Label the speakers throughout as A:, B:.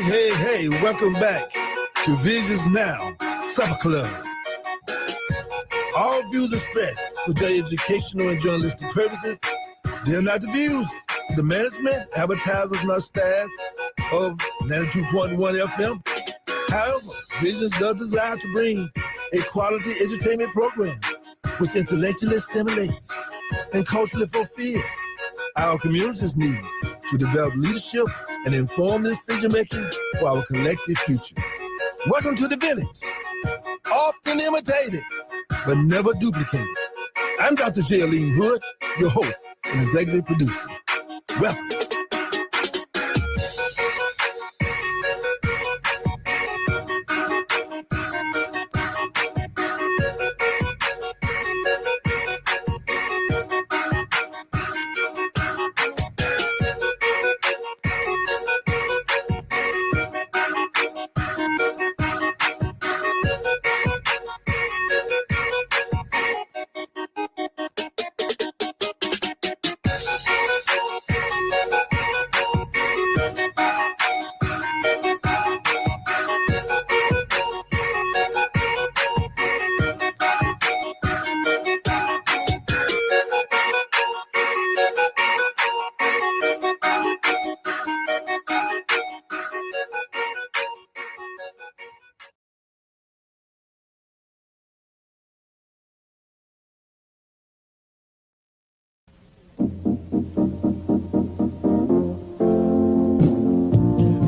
A: Hey, welcome back to Visions Now Supper Club. All views expressed for their educational and journalistic purposes, they're not the views of the management, advertisers, and our staff of 92.1 FM. However, Visions does desire to bring a quality entertainment program which intellectually stimulates and culturally fulfills our community's needs to develop leadership and informed decision-making for our collective future. Welcome to the village. Often imitated, but never duplicated. I'm Dr. Jaylene Hood, your host and executive producer. Welcome.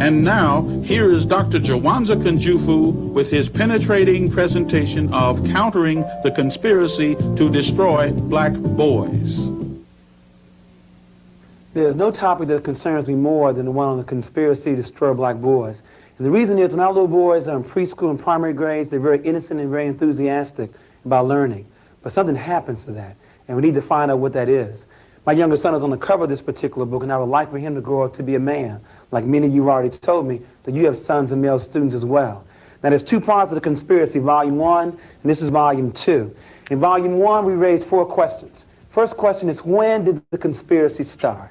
B: And now, here is Dr. Jawanza Kunjufu with his penetrating presentation of countering the conspiracy to destroy black boys.
C: There's no topic that concerns me more than the one on the conspiracy to destroy black boys. And the reason is when our little boys are in preschool and primary grades, they're very innocent and very enthusiastic about learning. But something happens to that, and we need to find out what that is. My younger son is on the cover of this particular book, and I would like for him to grow up to be a man. Like many of you already told me that you have sons and male students as well. Now there's two parts of the conspiracy, volume 1, and this is volume 2. In volume 1, we raised 4 questions. First question is, when did the conspiracy start?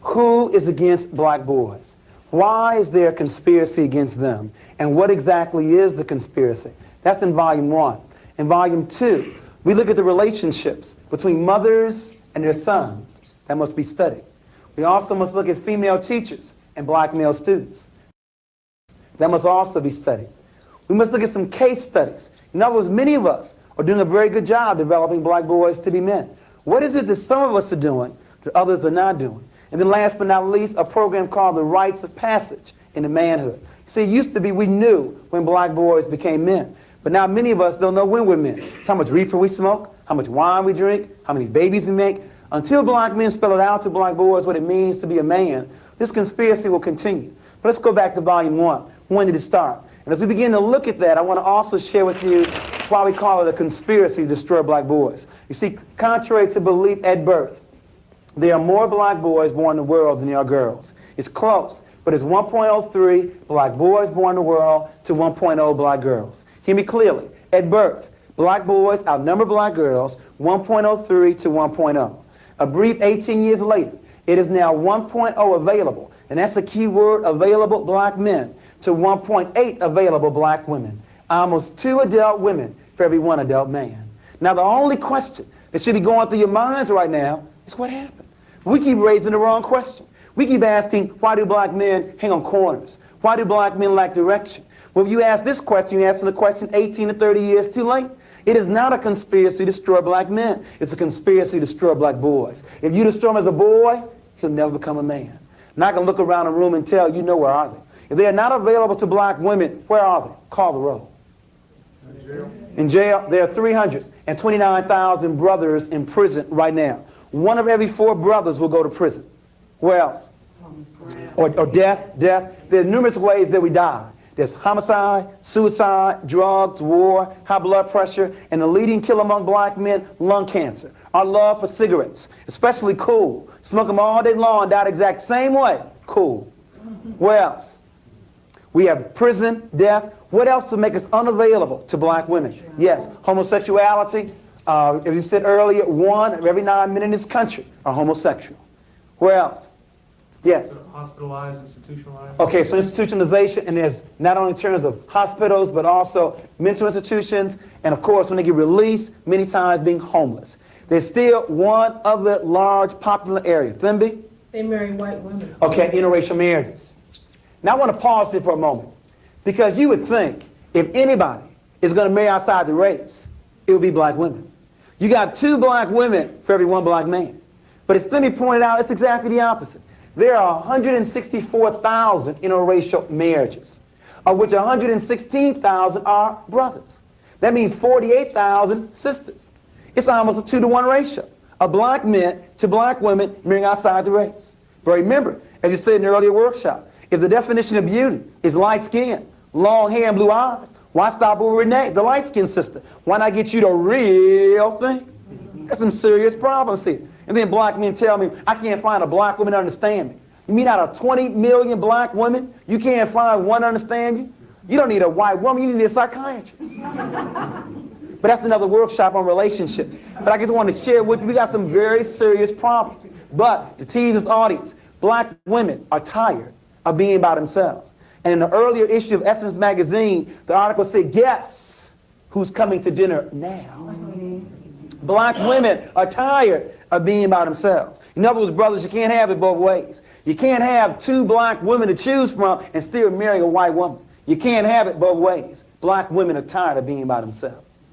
C: Who is against black boys? Why is there a conspiracy against them? And what exactly is the conspiracy? That's in volume 1. In volume 2, we look at the relationships between mothers and their sons. That must be studied. We also must look at female teachers and black male students. That must also be studied. We must look at some case studies. In other words, many of us are doing a very good job developing black boys to be men. What is it that some of us are doing that others are not doing? And then last but not least, a program called the Rites of Passage into Manhood. See, it used to be we knew when black boys became men. But now many of us don't know when we're men. It's how much reefer we smoke, how much wine we drink, how many babies we make. Until black men spell it out to black boys what it means to be a man, this conspiracy will continue. But let's go back to volume 1. When did it start? And as we begin to look at that, I want to also share with you why we call it a conspiracy to destroy black boys. You see, contrary to belief at birth, there are more black boys born in the world than there are girls. It's close, but it's 1.03 black boys born in the world to 1.0 black girls. Hear me clearly. At birth, black boys outnumber black girls 1.03 to 1.0. A brief 18 years later, it is now 1.0 available, and that's the key word, available black men, to 1.8 available black women. Almost 2 adult women for every 1 adult man. Now the only question that should be going through your minds right now is what happened? We keep raising the wrong question. We keep asking, why do black men hang on corners? Why do black men lack direction? Well, if you ask this question, you're asking the question 18 to 30 years too late. It is not a conspiracy to destroy black men. It's a conspiracy to destroy black boys. If you destroy him as a boy, he'll never become a man. Now I can look around the room and tell you know where are they. If they are not available to black women, where are they? Call the roll. In jail, there are 329,000 brothers in prison right now. 1 of every 4 brothers will go to prison. Where else? Or death. There's numerous ways that we die. There's homicide, suicide, drugs, war, high blood pressure, and the leading killer among black men, lung cancer. Our love for cigarettes, especially cool. Smoke them all day long, die the exact same way. Cool. Where else? We have prison, death. What else to make us unavailable to black women? Yes, homosexuality. As you said earlier, 1 of every 9 men in this country are homosexual. Where else? Yes.
D: Hospitalized, institutionalized?
C: Okay, so institutionalization, and there's not only in terms of hospitals, but also mental institutions, and of course, when they get released, many times being homeless. There's still one other large popular area. Thimby?
E: They marry white women.
C: Okay, interracial marriages. Now I want to pause there for a moment, because you would think if anybody is going to marry outside the race, it would be black women. You got 2 black women for every 1 black man. But as Thimby pointed out, it's exactly the opposite. There are 164,000 interracial marriages, of which 116,000 are brothers. That means 48,000 sisters. It's almost a 2-to-1 ratio of black men to black women marrying outside the race. But remember, as you said in the earlier workshop, if the definition of beauty is light skin, long hair, and blue eyes, why stop with Renee, the light-skinned sister? Why not get you the real thing? There's some serious problems here. And then black men tell me, I can't find a black woman to understand me. You mean out of 20 million black women, you can't find one to understand you? You don't need a white woman, you need a psychiatrist. But that's another workshop on relationships. But I just want to share with you, we got some very serious problems. But to tease this audience, black women are tired of being by themselves. And in the earlier issue of Essence magazine, the article said, guess who's coming to dinner now? Black women are tired of being by themselves. In other words, brothers, you can't have it both ways. You can't have 2 black women to choose from and still marry a white woman. You can't have it both ways. Black women are tired of being by themselves.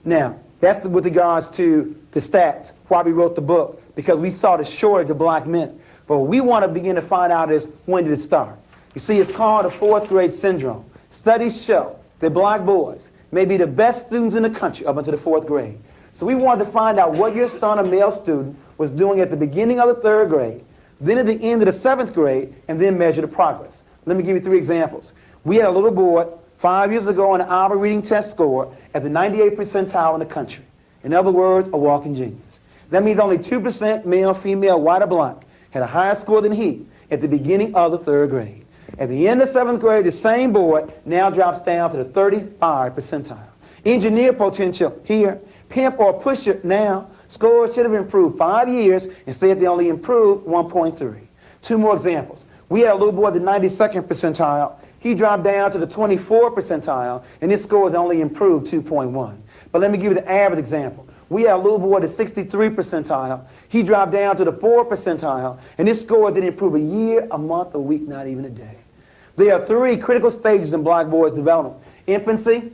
C: Now, that's with regards to the stats, why we wrote the book, because we saw the shortage of black men. But what we want to begin to find out is, when did it start? You see, it's called the 4th grade syndrome. Studies show that black boys may be the best students in the country up until the 4th grade. So we wanted to find out what your son, a male student, was doing at the beginning of the 3rd grade, then at the end of the 7th grade, and then measure the progress. Let me give you 3 examples. We had a little boy 5 years ago on an Alba reading test score at the 98th percentile in the country. In other words, a walking genius. That means only 2% male, female, white, or black had a higher score than he at the beginning of the 3rd grade. At the end of 7th grade, the same boy now drops down to the 35th percentile. Engineer potential here, pimp or pusher now, scores should have improved 5 years, instead they only improved 1.3. 2 more examples. We had a little boy at the 92nd percentile. He dropped down to the 24th percentile, and his scores only improved 2.1. But let me give you the average example. We had a little boy at the 63rd percentile. He dropped down to the 4th percentile, and his scores didn't improve a year, a month, a week, not even a day. There are 3 critical stages in black boys' development: infancy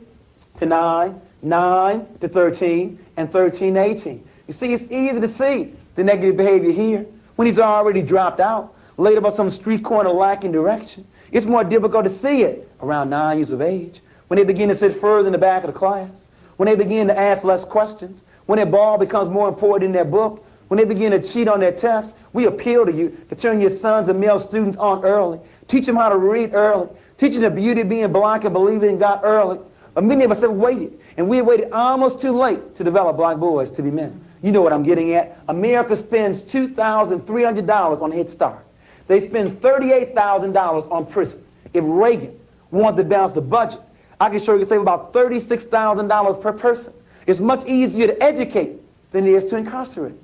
C: to 9, 9 to 13, and 13 to 18. You see, it's easy to see the negative behavior here when he's already dropped out, laid up on some street corner lacking direction. It's more difficult to see it around 9 years of age, when they begin to sit further in the back of the class, when they begin to ask less questions, when their ball becomes more important in their book, when they begin to cheat on their tests. We appeal to you to turn your sons and male students on early. Teach them how to read early. Teach them the beauty of being black and believing in God early. But many of us have waited, and we waited almost too late to develop black boys to be men. You know what I'm getting at. America spends $2,300 on Head Start. They spend $38,000 on prison. If Reagan wanted to balance the budget, I can show you save about $36,000 per person. It's much easier to educate than it is to incarcerate.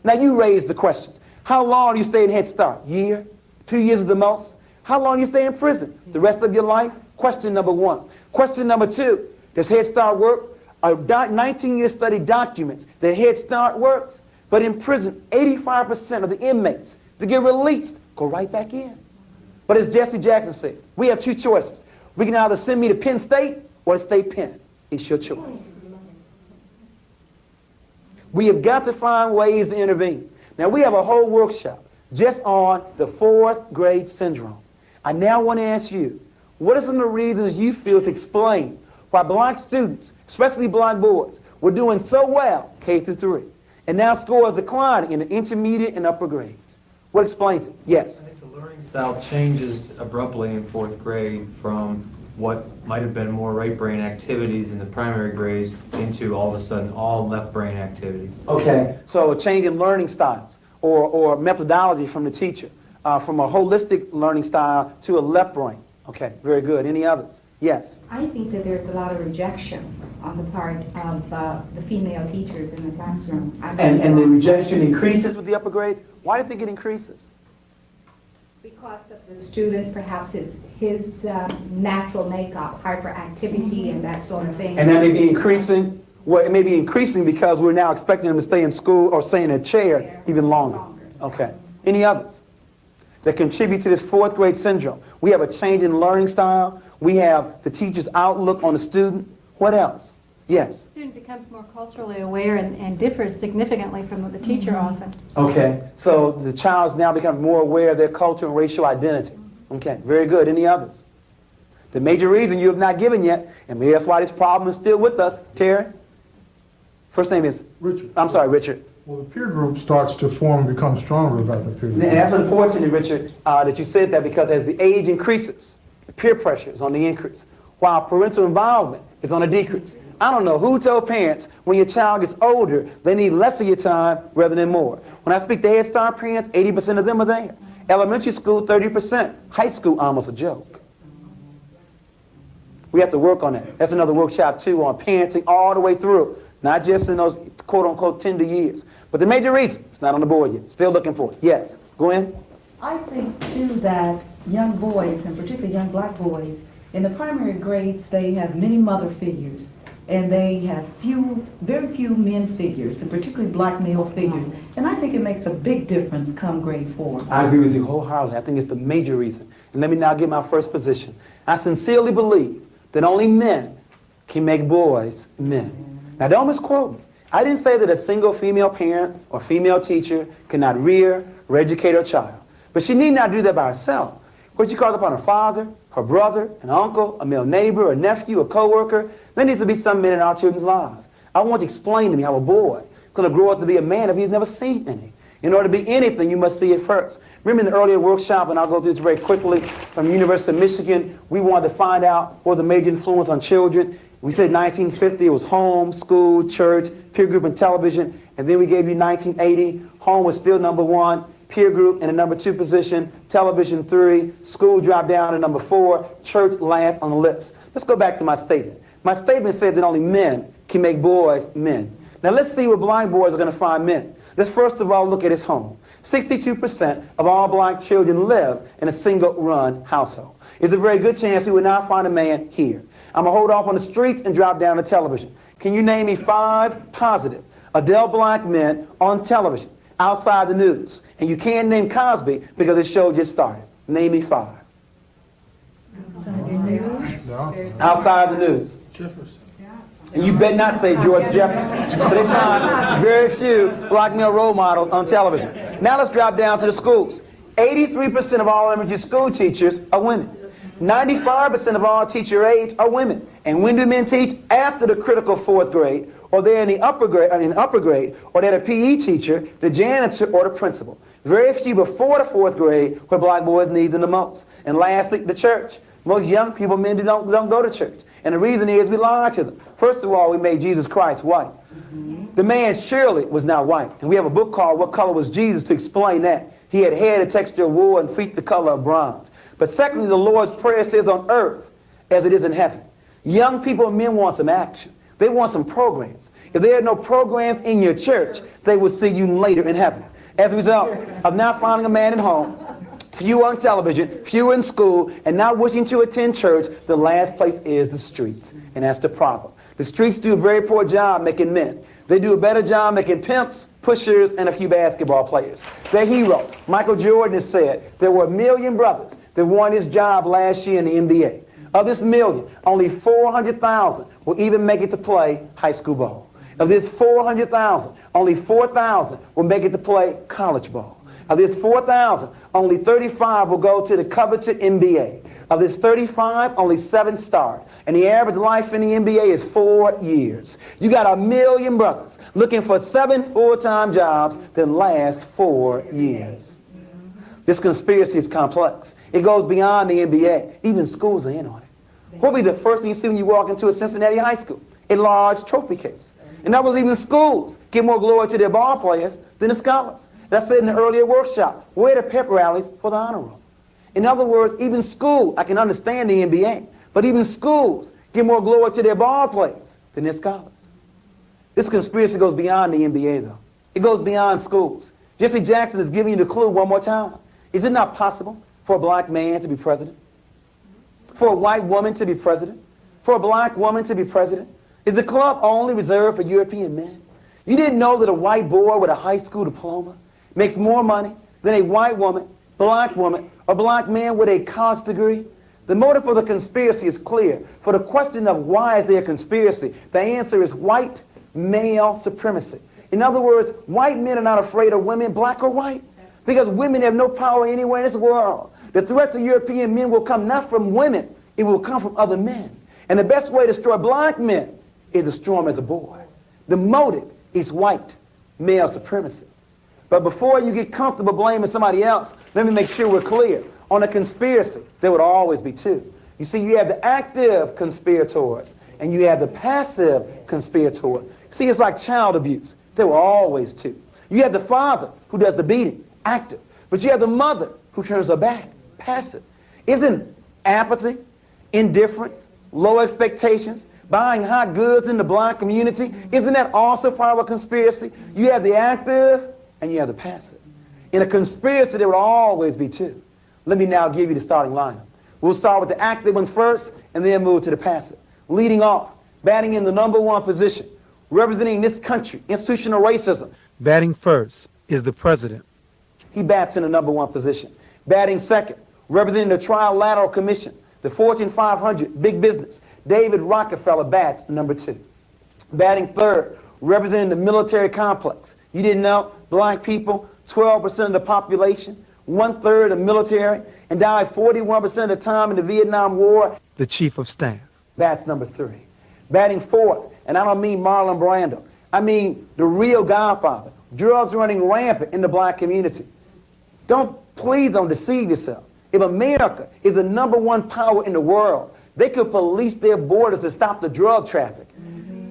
C: Now you raise the questions. How long do you stay in Head Start? Year? 2 years at the most? How long do you stay in prison? The rest of your life? Question number 1. Question number 2, does Head Start work? A 19-year study documents that Head Start works, but in prison, 85% of the inmates that get released go right back in. But as Jesse Jackson says, we have 2 choices. We can either send me to Penn State or to State Penn. It's your choice. We have got to find ways to intervene. Now, we have a whole workshop just on the 4th grade syndrome. I now want to ask you, what are some of the reasons you feel to explain why black students, especially black boys, were doing so well K through 3, and now scores declining in the intermediate and upper grades? What explains it? Yes?
D: I think the learning style changes abruptly in 4th grade from what might have been more right brain activities in the primary grades into all of a sudden all left brain activities.
C: Okay, so a change in learning styles or methodology from the teacher, from a holistic learning style to a left brain. Okay, very good. Any others? Yes?
F: I think that there's a lot of rejection on the part of the female teachers in the classroom.
C: And the rejection increases with the upper grades? Why do you think it increases?
F: Because of the students, perhaps his natural makeup, hyperactivity and that sort of thing.
C: And that may be increasing. Well, it may be increasing because we're now expecting them to stay in school or stay in a chair even longer. Okay. Any others that contribute to this fourth grade syndrome? We have a change in learning style. We have the teacher's outlook on the student. What else? Yes.
E: The student becomes more culturally aware and differs significantly from the teacher often.
C: Okay. So the child's now becoming more aware of their culture and racial identity. Okay. Very good. Any others? The major reason you have not given yet, and maybe that's why this problem is still with us, Terry. First name is?
G: Richard.
C: I'm sorry, Richard.
G: Well, the peer group starts to form and become stronger about the peer
C: And
G: group.
C: that's unfortunate, Richard, that you said that, because as the age increases, the peer pressure is on the increase, while parental involvement is on a decrease. I don't know who told parents when your child gets older, they need less of your time rather than more. When I speak to Head Start parents, 80% of them are there. Elementary school, 30%. High school, almost a joke. We have to work on that. That's another workshop, too, on parenting all the way through. Not just in those quote-unquote tender years. But the major reason, it's not on the board yet. Still looking for it. Yes. Go in.
H: I think, too, that young boys, and particularly young black boys, in the primary grades, they have many mother figures, and they have very few men figures, and particularly black male figures. And I think it makes a big difference come grade 4.
C: I agree with you wholeheartedly. I think it's the major reason. And let me now get my first position. I sincerely believe that only men can make boys men. Now, don't misquote me. I didn't say that a single female parent or female teacher cannot rear or educate her child. But she need not do that by herself. What she calls upon her father, her brother, an uncle, a male neighbor, a nephew, a co-worker. There needs to be some men in our children's lives. I want you to explain to me how a boy is going to grow up to be a man if he's never seen any. In order to be anything, you must see it first. Remember in the earlier workshop, and I'll go through this very quickly, from the University of Michigan, we wanted to find out what the major influence on children. We said 1950, it was home, school, church, peer group, and television. And then we gave you 1980. Home was still number 1, peer group in the number 2 position, television 3, school dropped down to number 4, church last on the list. Let's go back to my statement. My statement said that only men can make boys men. Now let's see where black boys are going to find men. Let's first of all look at his home. 62% of all black children live in a single-run household. It's a very good chance we would not find a man here. I'm going to hold off on the streets and drop down to television. Can you name me 5 positive adult black men on television outside the news? And you can't name Cosby because the show just started. Name me 5. Outside the news.
A: Jefferson.
C: And you better not say George Jefferson. So they find very few black male role models on television. Now let's drop down to the schools. 83% of all elementary school teachers are women. 95% of all teacher aides are women. And when do men teach? After the critical 4th grade, or they're in the upper grade, or they're a PE teacher, the janitor, or the principal. Very few before the 4th grade where black boys need them the most. And lastly, the church. Most young people, men, don't go to church. And the reason is we lie to them. First of all, we made Jesus Christ white. The man surely was not white. And we have a book called What Color Was Jesus to explain that. He had hair the texture of wool and feet the color of bronze. But secondly, the Lord's Prayer says on earth as it is in heaven. Young people and men want some action. They want some programs. If there are no programs in your church, they will see you later in heaven. As a result of not finding a man at home, few on television, few in school, and not wishing to attend church, the last place is the streets. And that's the problem. The streets do a very poor job making men. They do a better job making pimps, pushers, and a few basketball players. Their hero, Michael Jordan, has said there were 1 million brothers that won his job last year in the NBA. Of this 1 million, only 400,000 will even make it to play high school ball. Of this 400,000, only 4,000 will make it to play college ball. Of this 4,000, only 35 will go to the coveted NBA. Of this 35, only 7 start. And the average life in the NBA is 4 years. You got 1 million brothers looking for 7 full-time jobs that last 4 years. This conspiracy is complex. It goes beyond the NBA. Even schools are in on it. What will be the first thing you see when you walk into a Cincinnati high school? A large trophy case. In other words, even schools give more glory to their ball players than the scholars. That's said in the earlier workshop. Where are the pep rallies for the honor roll? In other words, even school, I can understand the NBA, but even schools give more glory to their ball players than their scholars. This conspiracy goes beyond the NBA, though. It goes beyond schools. Jesse Jackson is giving you the clue one more time. Is it not possible for a black man to be president? For a white woman to be president? For a black woman to be president? Is the club only reserved for European men? You didn't know that a white boy with a high school diploma makes more money than a white woman, or black man with a college degree? The motive for the conspiracy is clear. For the question of why is there a conspiracy, the answer is white male supremacy. In other words, white men are not afraid of women, black or white, because women have no power anywhere in this world. The threat to European men will come not from women, it will come from other men. And the best way to destroy black men is to destroy them as a boy. The motive is white male supremacy. But before you get comfortable blaming somebody else, let me make sure we're clear. On a conspiracy, there would always be two. You see, you have the active conspirators and you have the passive conspirator. See, it's like child abuse. There were always two. You have the father who does the beating, active. But you have the mother who turns her back, passive. Isn't apathy, indifference, low expectations, buying hot goods in the black community, isn't that also part of a conspiracy? You have the active and you have the passive. In a conspiracy, there would always be two. Let me now give you the starting lineup. We'll start with the active ones first and then move to the passive. Leading off, batting in the #1 position, representing this country, institutional racism. Batting first is the president. He bats in the #1 position. Batting second, representing the Trilateral Commission, the Fortune 500, big business. David Rockefeller bats #2. Batting third, representing the military complex. You didn't know? Black people, 12% of the population, 1/3 of the military, and died 41% of the time in the Vietnam War. The chief of staff. That's #3. Batting fourth, and I don't mean Marlon Brando. I mean the real godfather. Drugs running rampant in the black community. Please don't deceive yourself. If America is the #1 power in the world, they could police their borders to stop the drug traffic.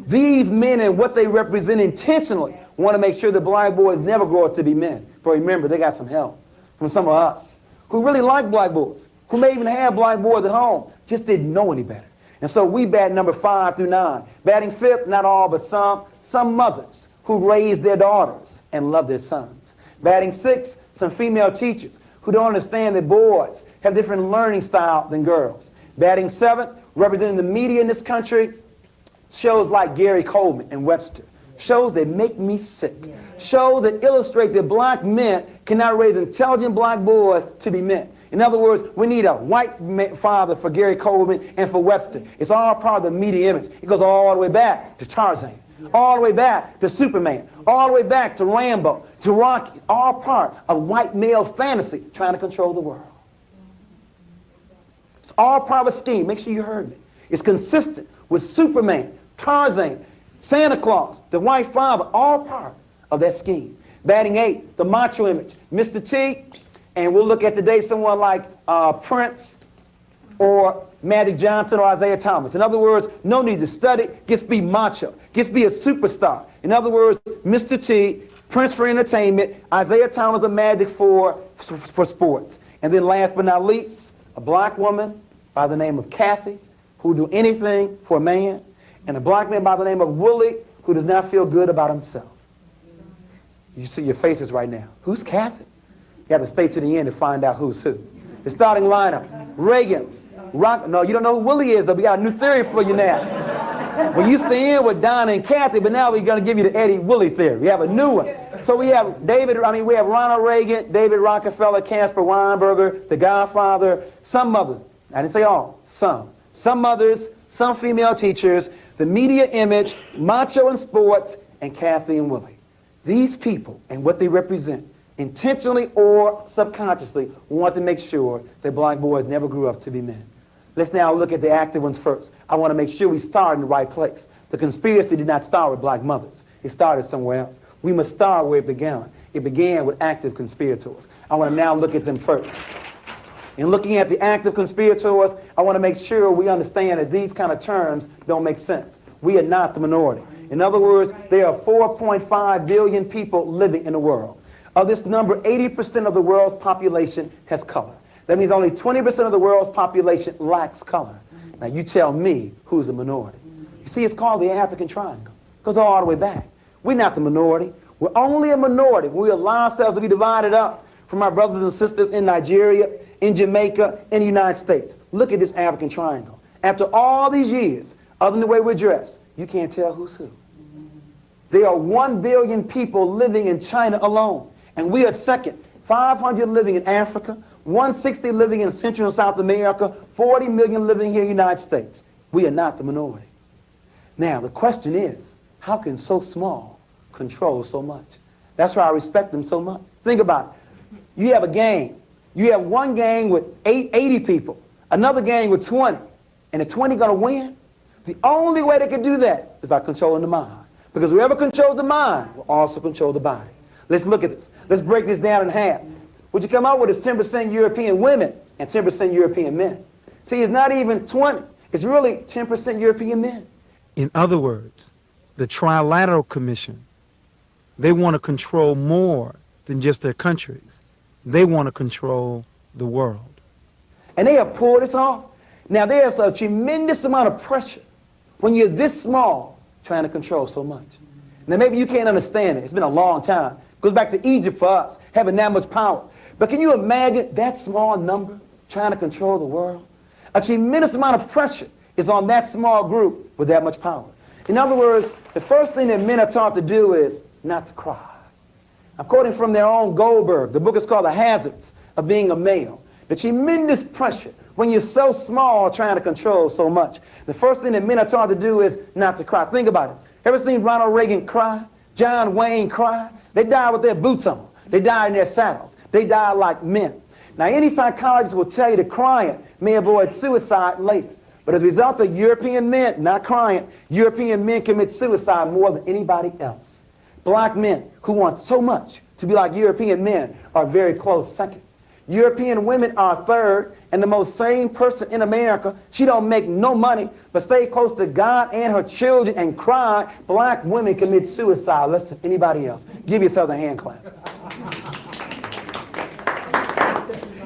C: These men and what they represent intentionally want to make sure that black boys never grow up to be men. But remember, they got some help from some of us who really like black boys, who may even have black boys at home, just didn't know any better. And so we bat #5 through 9. Batting fifth, not all, but some mothers who raise their daughters and love their sons. Batting sixth, some female teachers who don't understand that boys have different learning styles than girls. Batting seventh, representing the media in this country, shows like Gary Coleman and Webster. Shows that make me sick. Shows that illustrate that black men cannot raise intelligent black boys to be men. In other words, we need a white father for Gary Coleman and for Webster. It's all part of the media image. It goes all the way back to Tarzan, all the way back to Superman, all the way back to Rambo, to Rocky. All part of white male fantasy trying to control the world. It's all part of a scheme. Make sure you heard me. It's consistent with Superman, Tarzan, Santa Claus, the white father, all part of that scheme. Batting 8, the macho image, Mr. T, and we'll look at today someone like Prince or Magic Johnson or Isaiah Thomas. In other words, no need to study, just be macho, just be a superstar. In other words, Mr. T, Prince for entertainment, Isaiah Thomas or Magic for sports. And then last but not least, a black woman by the name of Kathy, who will do anything for a man, and a black man by the name of Willie, who does not feel good about himself. You see your faces right now. Who's Kathy? You have to stay to the end to find out who's who. The starting lineup, Reagan, no, you don't know who Willie is, though. We got a new theory for you now. We used to end with Donna and Kathy, but now we're going to give you the Eddie Willie theory. We have a new one. So we have we have Ronald Reagan, David Rockefeller, Caspar Weinberger, the Godfather, some mothers. I didn't say all, some. Some mothers, some female teachers, the media image, macho in sports, and Kathy and Willie. These people and what they represent, intentionally or subconsciously, want to make sure that black boys never grew up to be men. Let's now look at the active ones first. I want to make sure we start in the right place. The conspiracy did not start with black mothers. It started somewhere else. We must start where it began. It began with active conspirators. I want to now look at them first. In looking at the active conspirators, I want to make sure we understand that these kind of terms don't make sense. We are not the minority. In other words, there are 4.5 billion people living in the world. Of this number, 80% of the world's population has color. That means only 20% of the world's population lacks color. Now you tell me who's the minority. You see, it's called the African Triangle. It goes all the way back. We're not the minority. We're only a minority when we allow ourselves to be divided up from our brothers and sisters in Nigeria, in Jamaica, in the United States. Look at this African triangle. After all these years, other than the way we're dressed, you can't tell who's who. There are 1 billion people living in China alone, and we are second. 500 living in Africa, 160 living in Central and South America, 40 million living here in the United States. We are not the minority. Now, the question is, how can so small control so much? That's why I respect them so much. Think about it. You have a gang. You have one gang with 80 people, another gang with 20, and the 20 going to win? The only way they can do that is by controlling the mind. Because whoever controls the mind will also control the body. Let's look at this. Let's break this down in half. What you come out with is 10% European women and 10% European men. See, it's not even 20. It's really 10% European men. In other words, the Trilateral Commission, they want to control more than just their countries. They want to control the world. And they have pulled this off. Now, there's a tremendous amount of pressure when you're this small trying to control so much. Now, maybe you can't understand it. It's been a long time. It goes back to Egypt for us, having that much power. But can you imagine that small number trying to control the world? A tremendous amount of pressure is on that small group with that much power. In other words, the first thing that men are taught to do is not to cry. I'm quoting from their own Goldberg. The book is called The Hazards of Being a Male. The tremendous pressure when you're so small trying to control so much. The first thing that men are taught to do is not to cry. Think about it. Ever seen Ronald Reagan cry? John Wayne cry? They died with their boots on. They died in their saddles. They died like men. Now, any psychologist will tell you that crying may avoid suicide later. But as a result of European men not crying, European men commit suicide more than anybody else. Black men who want so much to be like European men are very close second. European women are third, and the most sane person in America, she don't make no money, but stay close to God and her children and cry. Black women commit suicide less than anybody else. Give yourself a hand clap.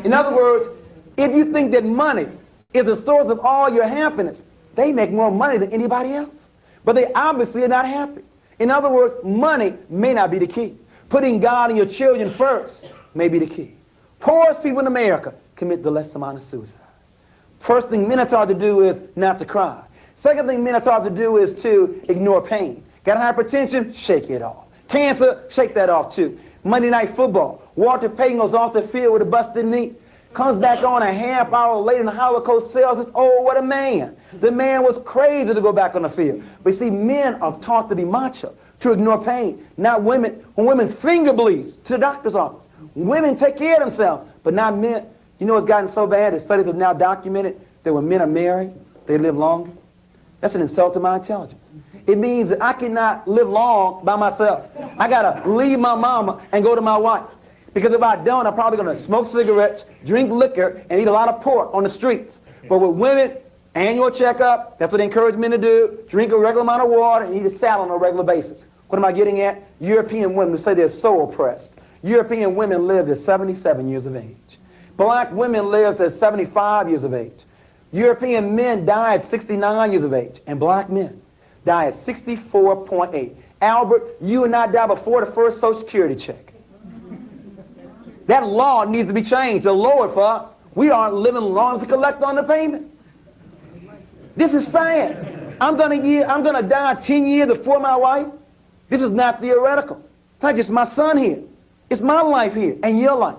C: In other words, if you think that money is the source of all your happiness, they make more money than anybody else. But they obviously are not happy. In other words, money may not be the key. Putting God and your children first may be the key. Poorest people in America commit the less amount of suicide. First thing men are taught to do is not to cry. Second thing men are taught to do is to ignore pain. Got hypertension? Shake it off. Cancer? Shake that off too. Monday Night Football. Walter Payton goes off the field with a busted knee. Comes back on a half hour later and Howard Coach says, oh, what a man. The man was crazy to go back on the field. But you see, men are taught to be macho, to ignore pain. Not women. When women's finger bleeds, to the doctor's office. Women take care of themselves, but not men. You know it's gotten so bad that studies have now documented that when men are married, they live longer. That's an insult to my intelligence. It means that I cannot live long by myself. I got to leave my mama and go to my wife. Because if I don't, I'm probably going to smoke cigarettes, drink liquor, and eat a lot of pork on the streets. But with women, annual checkup, that's what they encourage men to do. Drink a regular amount of water and eat a salad on a regular basis. What am I getting at? European women say they're so oppressed. European women lived at 77 years of age. Black women lived at 75 years of age. European men die at 69 years of age, and black men die at 64.8. Albert, you and I die before the first Social Security check. That law needs to be changed to lower it for us. We aren't living long to collect on the payment. This is sad. I'm gonna die 10 years before my wife. This is not theoretical. It's not just my son here. It's my life here and your life.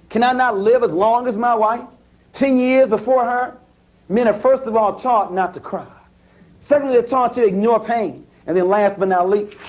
C: Can I not live as long as my wife? 10 years before her? Men are first of all taught not to cry. Secondly, they're taught to ignore pain. And then last but not least,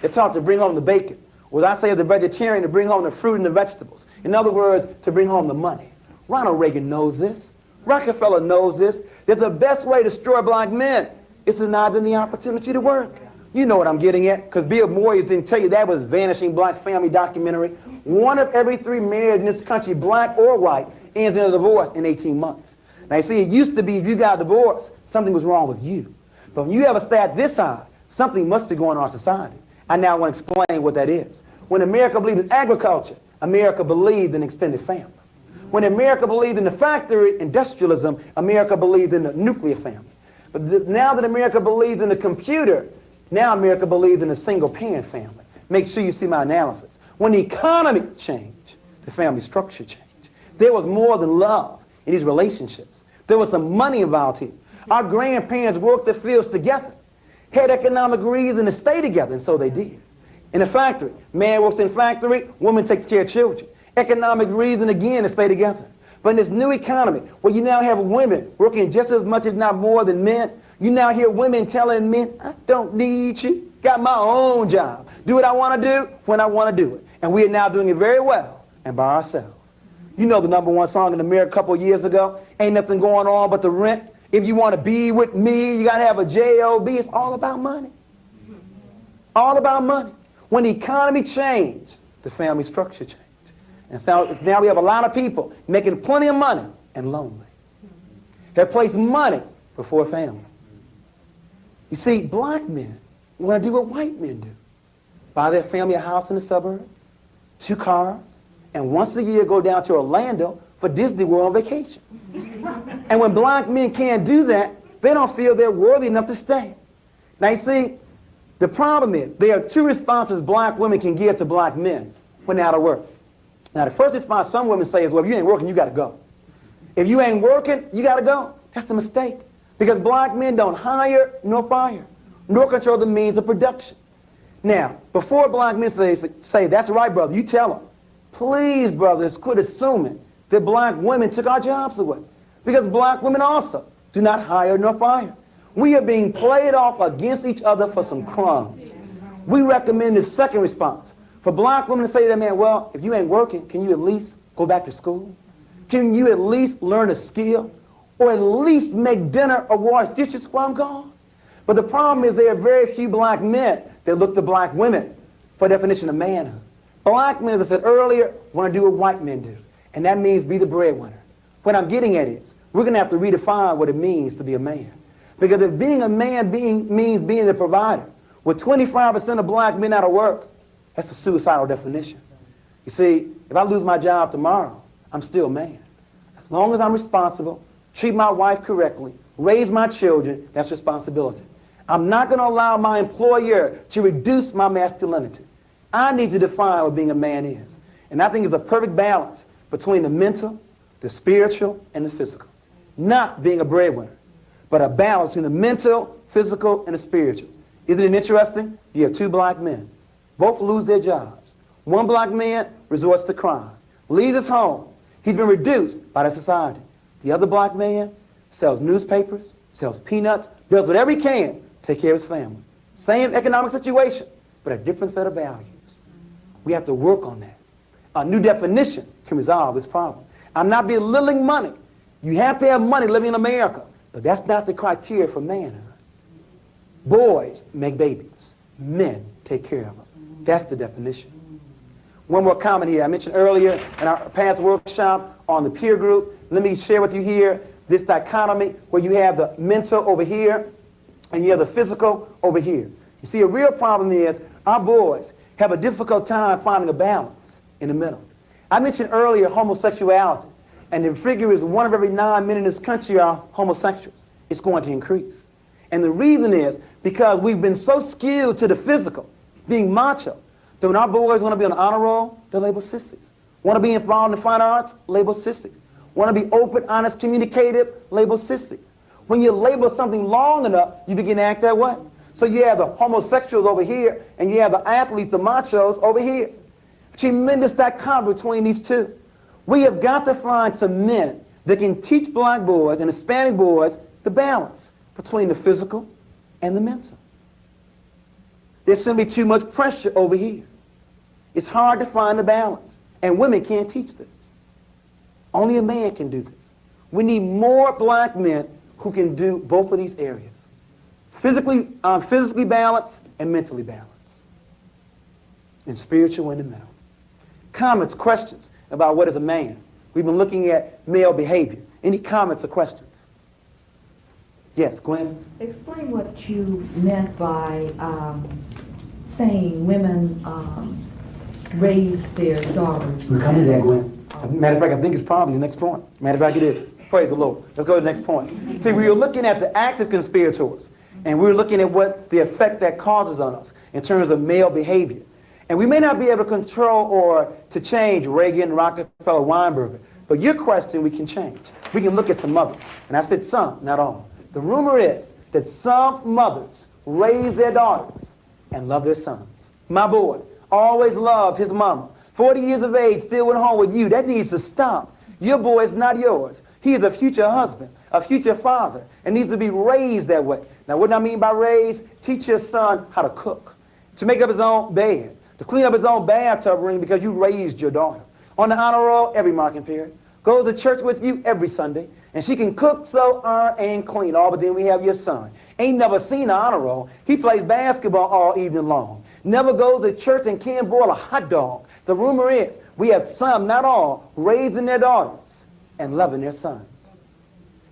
C: they're taught to bring home the bacon. Or as I say as a vegetarian, to bring home the fruit and the vegetables. In other words, to bring home the money. Ronald Reagan knows this. Rockefeller knows this. That the best way to destroy black men is to deny them the opportunity to work. You know what I'm getting at, because Bill Moyers didn't tell you that was Vanishing Black Family documentary. 1 of every 3 marriages in this country, black or white, ends in a divorce in 18 months. Now you see, it used to be if you got a divorce, something was wrong with you. But when you have a stat this high, something must be going on in society. I now want to explain what that is. When America believed in agriculture, America believed in extended family. When America believed in the factory, industrialism, America believed in the nuclear family. But now that America believes in the computer, now America believes in a single parent family. Make sure you see my analysis. When the economy changed, the family structure changed. There was more than love in these relationships. There was some money involved here. Our grandparents worked the fields together, had economic reason to stay together, and so they did. In a factory, man works in factory, woman takes care of children. Economic reason again to stay together. But in this new economy, where you now have women working just as much, if not more, than men, you now hear women telling men, I don't need you. Got my own job. Do what I want to do when I want to do it. And we are now doing it very well and by ourselves. You know the #1 song in America a couple of years ago, Ain't Nothing Going On But the Rent. If you want to be with me, you got to have a job. It's all about money. All about money. When the economy changed, the family structure changed. And so now we have a lot of people making plenty of money and lonely. They place money before family. You see, black men want to do what white men do. Buy their family a house in the suburbs, 2 cars, and once a year go down to Orlando for Disney World on vacation. And when black men can't do that, they don't feel they're worthy enough to stay. Now you see, the problem is there are 2 responses black women can give to black men when they're out of work. Now the first response some women say is, well, if you ain't working, you got to go. If you ain't working, you got to go. That's the mistake. Because black men don't hire nor fire, nor control the means of production. Now, before black men say that's right, brother, you tell them. Please, brothers, quit assuming that black women took our jobs away. Because black women also do not hire nor fire. We are being played off against each other for some crumbs. We recommend the second response. For black women to say to that man, well, if you ain't working, can you at least go back to school? Can you at least learn a skill? Or at least make dinner or wash dishes while I'm gone? But the problem is there are very few black men that look to black women for definition of manhood. Black men, as I said earlier, want to do what white men do. And that means be the breadwinner. What I'm getting at is, we're going to have to redefine what it means to be a man. Because if being a man means being the provider, with 25% of black men out of work, that's a suicidal definition. You see, if I lose my job tomorrow, I'm still a man. As long as I'm responsible, treat my wife correctly, raise my children, that's responsibility. I'm not going to allow my employer to reduce my masculinity. I need to define what being a man is. And I think it's a perfect balance between the mental, the spiritual, and the physical. Not being a breadwinner, but a balance between the mental, physical, and the spiritual. Isn't it interesting? You have 2 black men. Both lose their jobs. One black man resorts to crime, leaves his home. He's been reduced by the society. The other black man sells newspapers, sells peanuts, does whatever he can to take care of his family. Same economic situation, but a different set of values. We have to work on that. A new definition can resolve this problem. I'm not belittling money. You have to have money living in America, but that's not the criteria for manhood. Boys make babies. Men take care of them. That's the definition. One more comment here. I mentioned earlier in our past workshop on the peer group. Let me share with you here this dichotomy where you have the mental over here and you have the physical over here. You see, a real problem is our boys have a difficult time finding a balance in the middle. I mentioned earlier homosexuality, and the figure is 1 of every 9 men in this country are homosexuals. It's going to increase. And the reason is because we've been so skilled to the physical, being macho, that when our boys want to be on the honor roll, they're labeled sissies. Want to be involved in the fine arts, labeled sissies. Want to be open, honest, communicative, labeled sissies. When you label something long enough, you begin to act that way. So you have the homosexuals over here, and you have the athletes, the machos over here. Tremendous dichotomy between these 2. We have got to find some men that can teach black boys and Hispanic boys the balance between the physical and the mental. There's simply too much pressure over here. It's hard to find the balance, and women can't teach this. Only a man can do this. We need more black men who can do both of these areas. Physically balanced and mentally balanced. And spiritual in the middle. Comments, questions about what is a man? We've been looking at male behavior. Any comments or questions? Yes, Gwen?
H: Explain what you meant by saying women raise their daughters.
C: We're coming to that, Gwen. Matter of fact, I think it's probably the next point. Matter of fact, it is. Praise the Lord. Let's go to the next point. See, we were looking at the active conspirators, and we were looking at what the effect that causes on us in terms of male behavior. And we may not be able to control or to change Reagan, Rockefeller, Weinberger, but your question we can change. We can look at some mothers. And I said some, not all. The rumor is that some mothers raise their daughters and love their sons. My boy always loved his mama. 40 years of age, still went home with you. That needs to stop. Your boy is not yours. He is a future husband, a future father, and needs to be raised that way. Now, what do I mean by raised? Teach your son how to cook, to make up his own bed, to clean up his own bathtub ring because you raised your daughter. On the honor roll every marking period. Goes to church with you every Sunday, and she can cook, sew, iron, and clean. All but then we have your son. Ain't never seen the honor roll. He plays basketball all evening long. Never goes to church and can't boil a hot dog. The rumor is we have some, not all, raising their daughters and loving their sons.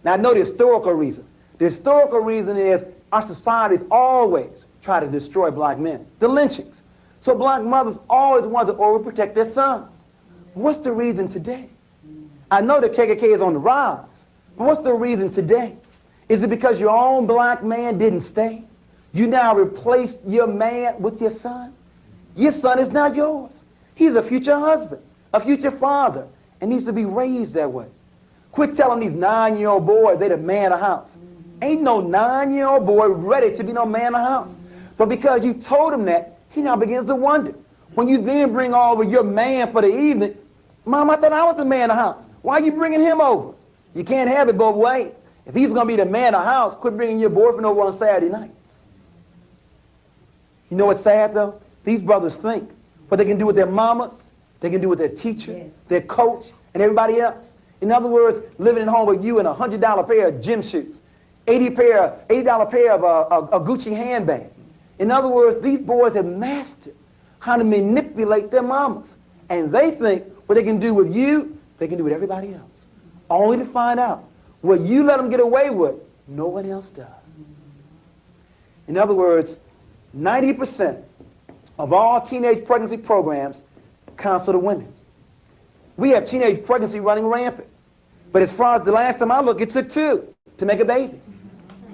C: Now, I know the historical reason. The historical reason is our societies always try to destroy black men. The lynchings. So black mothers always want to overprotect their sons. What's the reason today? I know the KKK is on the rise, but what's the reason today? Is it because your own black man didn't stay? You now replaced your man with your son? Your son is not yours. He's a future husband, a future father, and needs to be raised that way. Quit telling these 9-year-old boys they're the man of the house. Ain't no 9-year-old boy ready to be no man of the house. But because you told him that, he now begins to wonder. When you then bring over your man for the evening, Mom, I thought I was the man of the house. Why are you bringing him over? You can't have it both ways. If he's going to be the man of the house, quit bringing your boyfriend over on Saturday nights. You know what's sad, though? These brothers think what they can do with their mamas, they can do with their teacher, their coach, and everybody else. In other words, living at home with you in a $100 pair of gym shoes, $80 pair of a Gucci handbag. In other words, these boys have mastered how to manipulate their mamas. And they think what they can do with you, they can do with everybody else. Only to find out what you let them get away with, no one else does. In other words, 90% of all teenage pregnancy programs counsel the women. We have teenage pregnancy running rampant. But as far as the last time I looked, it took 2 to make a baby.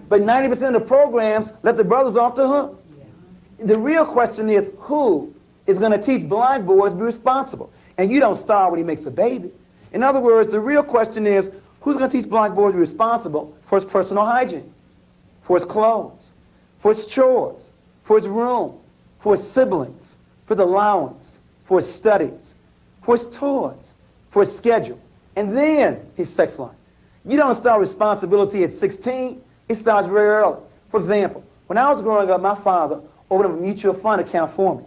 C: But 90% of the programs let the brothers off the hook. The real question is, who is going to teach black boys to be responsible? And you don't start when he makes a baby. In other words, the real question is, who's going to teach black boys to be responsible for his personal hygiene, for his clothes, for his chores, for his room, for his siblings, for his allowance, for his studies, for his toys, for his schedule, and then his sex life. You don't start responsibility at 16. It starts very early. For example, when I was growing up, my father opened up a mutual fund account for me.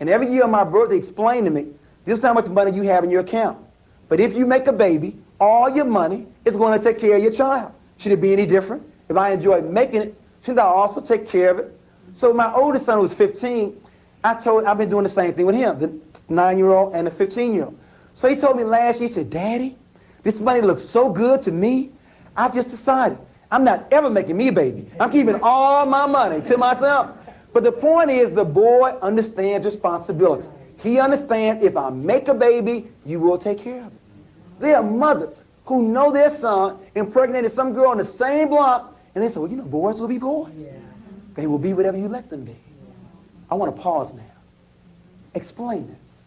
C: And every year on my birthday, he explained to me, this is how much money you have in your account. But if you make a baby, all your money is going to take care of your child. Should it be any different? If I enjoy making it, shouldn't I also take care of it? So my oldest son, who was 15, I've been doing the same thing with him, the 9-year-old and the 15-year-old. So he told me last year, he said, Daddy, this money looks so good to me. I've just decided I'm not ever making me a baby. I'm keeping all my money to myself. But the point is, the boy understands responsibility. He understands if I make a baby, you will take care of it. There are mothers who know their son impregnated some girl on the same block, and they say, well, you know, boys will be boys. They will be whatever you let them be. I want to pause now. Explain this.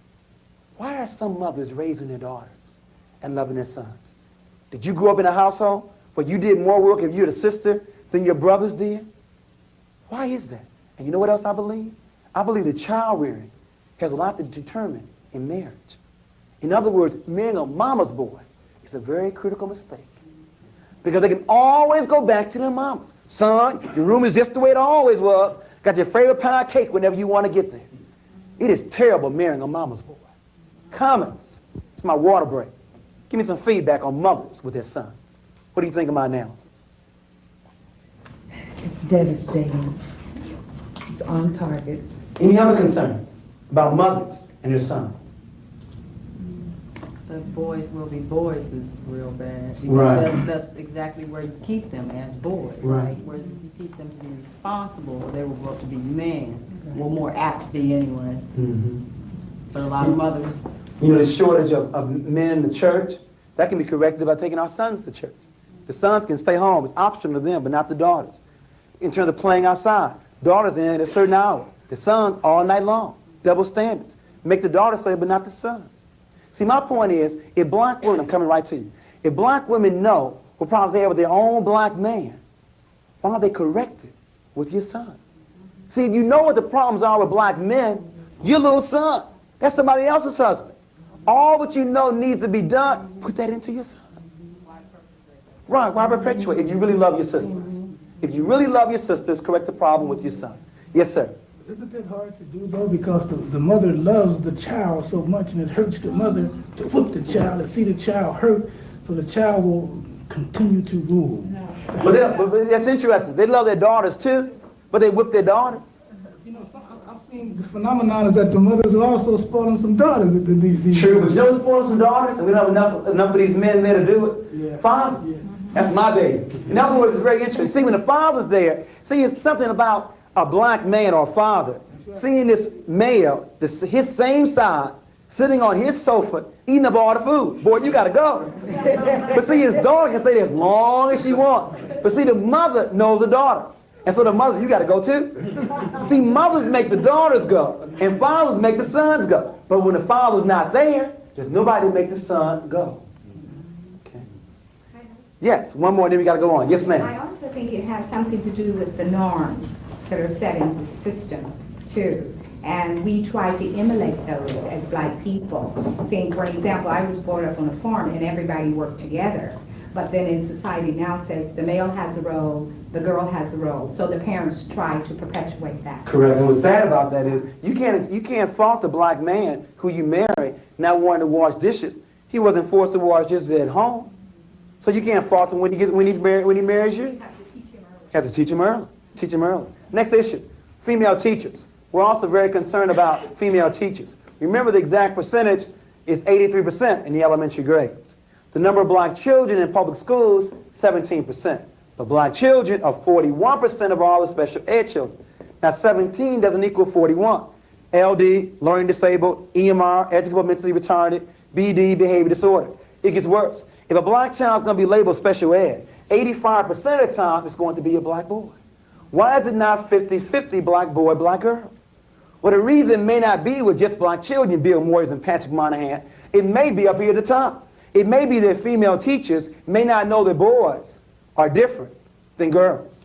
C: Why are some mothers raising their daughters and loving their sons? Did you grow up in a household where you did more work if you're the sister than your brothers did? Why is that? And you know what else I believe? I believe that child rearing has a lot to determine in marriage. In other words, marrying a mama's boy is a very critical mistake. Because they can always go back to their mamas. Son, your room is just the way it always was. Got your favorite pound of cake whenever you want to get there. It is terrible marrying a mama's boy. Comments. It's my water break. Give me some feedback on mothers with their sons. What do you think of my analysis?
H: It's devastating. It's on target.
C: Any other concerns about mothers and their sons?
I: The boys will be boys is real bad. Because
C: Right.
I: That's exactly where you keep them, as boys.
C: Right.
I: Where you teach them to be responsible, they will grow up to be men. Well, more apt to be anyway.
C: Mm-hmm.
I: But a lot of mothers,
C: You know, the shortage of men in the church, that can be corrected by taking our sons to church. The sons can stay home. It's optional to them, but not the daughters. In terms of playing outside, daughters in at a certain hour. The sons all night long. double standards. Make the daughters slave, but not the sons. See, my point is, if black women, I'm coming right to you, if black women know what problems they have with their own black man, why don't they correct it with your son? See, if you know what the problems are with black men, your little son, that's somebody else's husband. All what you know needs to be done, put that into your son. Right, why perpetuate? If you really love your sisters. If you really love your sisters, correct the problem with your son. Yes, sir.
J: Isn't that hard to do, though? Because the mother loves the child so much, and it hurts the mother to whip the child, to see the child hurt, so the child will continue to rule.
C: But that's interesting. They love their daughters, too, but they whip their daughters.
J: You know, I've seen the phenomenon is that the mothers are also spoiling some daughters.
C: True, but you don't spoil some daughters, and we don't have enough of these men there to do it.
J: Yeah.
C: Fathers.
J: Yeah.
C: That's my baby. In other words, it's very interesting. See, when the father's there, see, it's something about a black man or a father seeing this male, his same size, sitting on his sofa, eating up all the food. Boy, you gotta go. But see, his daughter can stay there as long as she wants. But see, the mother knows the daughter. And so the mother, you gotta go too. See, mothers make the daughters go, and fathers make the sons go. But when the father's not there, there's nobody to make the son go. Okay. Yes, one more, then we gotta go on. Yes, ma'am.
F: I also think it has something to do with the norms that are set in the system, too. And we try to emulate those as black people. Saying, for example, I was brought up on a farm and everybody worked together. But then in society now says the male has a role, the girl has a role. So the parents try to perpetuate that.
C: Correct. And what's sad about that is you can't fault the black man who you marry not wanting to wash dishes. He wasn't forced to wash dishes at home. So you can't fault him when he marries you. You have to teach him early. Teach him early. Next issue, female teachers. We're also very concerned about female teachers. Remember, the exact percentage is 83% in the elementary grades. The number of black children in public schools, 17%. But black children are 41% of all the special ed children. Now, 17 doesn't equal 41. LD, learning disabled, EMR, educable mentally retarded, BD, behavior disorder. It gets worse. If a black child is going to be labeled special ed, 85% of the time it's going to be a black boy. Why is it not 50-50 black boy, black girl? Well, the reason may not be with just black children, Bill Moyers and Patrick Monahan. It may be up here at the top. It may be that female teachers may not know that boys are different than girls.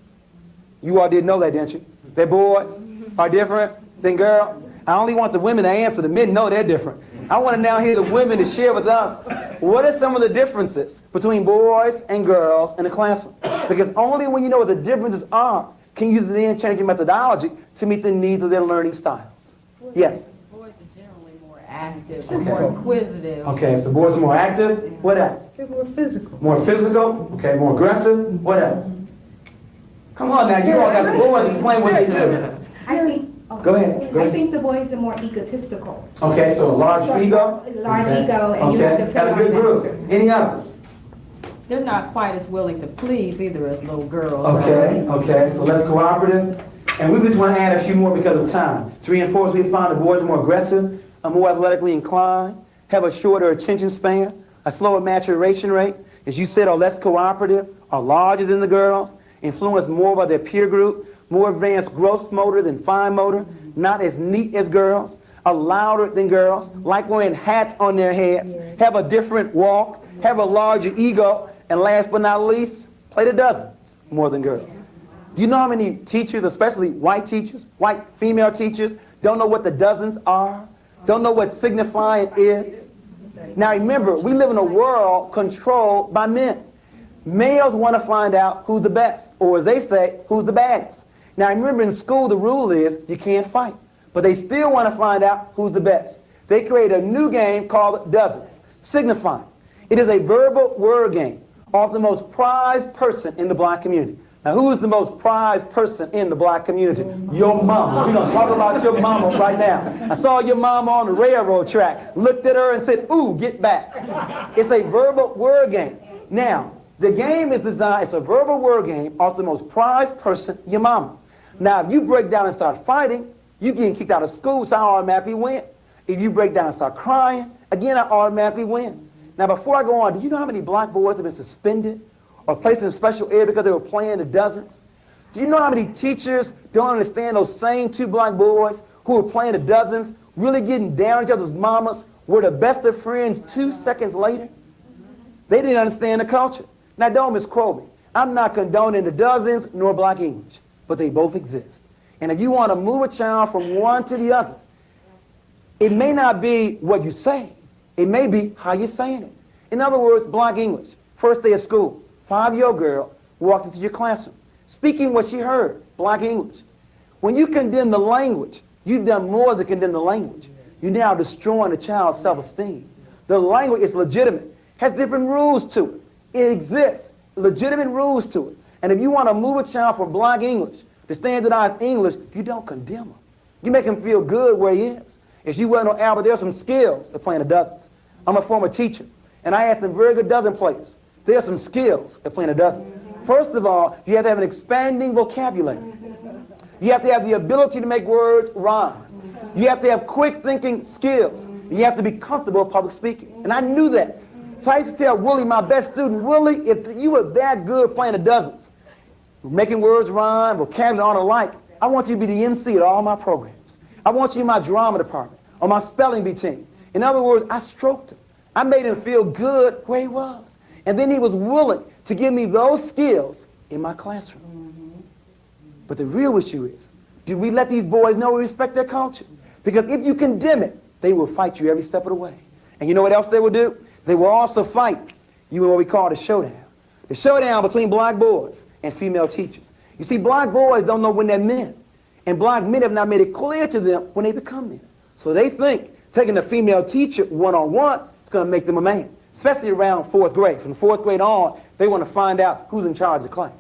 C: You all didn't know that, didn't you? That boys are different than girls. I only want the women to answer. The men know they're different. I want to now hear the women to share with us what are some of the differences between boys and girls in the classroom. Because only when you know what the differences are can you then change your methodology to meet the needs of their learning styles. Yes?
I: Boys are generally more active, more inquisitive.
C: Okay, so boys are more active. What else?
F: They're more physical.
C: More physical. Okay, more aggressive. What else? Come on now, you all got the boys. Explain what they do.
F: I think.
C: Go ahead.
F: I think the boys are more egotistical.
C: Okay, so a large ego.
F: Large
C: Okay.
F: ego, and you have to
C: Okay,
F: fit
C: got a
F: on
C: good
F: that.
C: group. Any others?
I: They're not quite as willing to please either as little girls.
C: Okay, so less cooperative. And we just want to add a few more because of time. To reinforce, we found the boys are more aggressive, are more athletically inclined, have a shorter attention span, a slower maturation rate, as you said, are less cooperative, are larger than the girls, influenced more by their peer group, more advanced gross motor than fine motor, not as neat as girls, are louder than girls, like wearing hats on their heads, have a different walk, have a larger ego, and last but not least, play the dozens more than girls. Do you know how many teachers, especially white teachers, white female teachers, don't know what the dozens are? Don't know what signifying is? Now remember, we live in a world controlled by men. Males want to find out who's the best, or as they say, who's the baddest. Now remember, in school the rule is you can't fight, but they still want to find out who's the best. They create a new game called dozens, signifying. It is a verbal word game of the most prized person in the black community. Now, who is the most prized person in the black community? Your mama. We're going to talk about your mama right now. I saw your mama on the railroad track, looked at her and said, ooh, get back. It's a verbal word game. Now, the game is designed, it's a verbal word game of the most prized person, your mama. Now, if you break down and start fighting, you getting kicked out of school, so I automatically win. If you break down and start crying, again, I automatically win. Now, before I go on, do you know how many black boys have been suspended or placed in special ed because they were playing the dozens? Do you know how many teachers don't understand those same two black boys who were playing the dozens really getting down on each other's mamas, were the best of friends 2 seconds later? They didn't understand the culture. Now, don't misquote me. I'm not condoning the dozens nor black English, but they both exist. And if you want to move a child from one to the other, it may not be what you say. It may be how you're saying it. In other words, black English. First day of school, 5-year-old girl walked into your classroom, speaking what she heard, black English. When you condemn the language, you've done more than condemn the language. You're now destroying the child's self-esteem. The language is legitimate, has different rules to it. It exists, legitimate rules to it. And if you want to move a child from black English to standardized English, you don't condemn him. You make him feel good where he is. If you well know, Albert, there's some skills of playing the dozens. I'm a former teacher, and I had some very good dozen players. There are some skills of playing the dozens. First of all, you have to have an expanding vocabulary. You have to have the ability to make words rhyme. You have to have quick thinking skills. You have to be comfortable with public speaking. And I knew that. So I used to tell Willie, my best student, Willie, if you were that good playing the dozens, making words rhyme, vocabulary, all alike, I want you to be the MC at all my programs. I want you in my drama department, or my spelling bee team. In other words, I stroked him. I made him feel good where he was. And then he was willing to give me those skills in my classroom. But the real issue is, do we let these boys know we respect their culture? Because if you condemn it, they will fight you every step of the way. And you know what else they will do? They will also fight you in what we call the showdown. The showdown between black boys and female teachers. You see, black boys don't know when they're men. And black men have not made it clear to them when they become men. So they think taking a female teacher one-on-one is going to make them a man. Especially around 4th grade. From 4th grade on, they want to find out who's in charge of the class.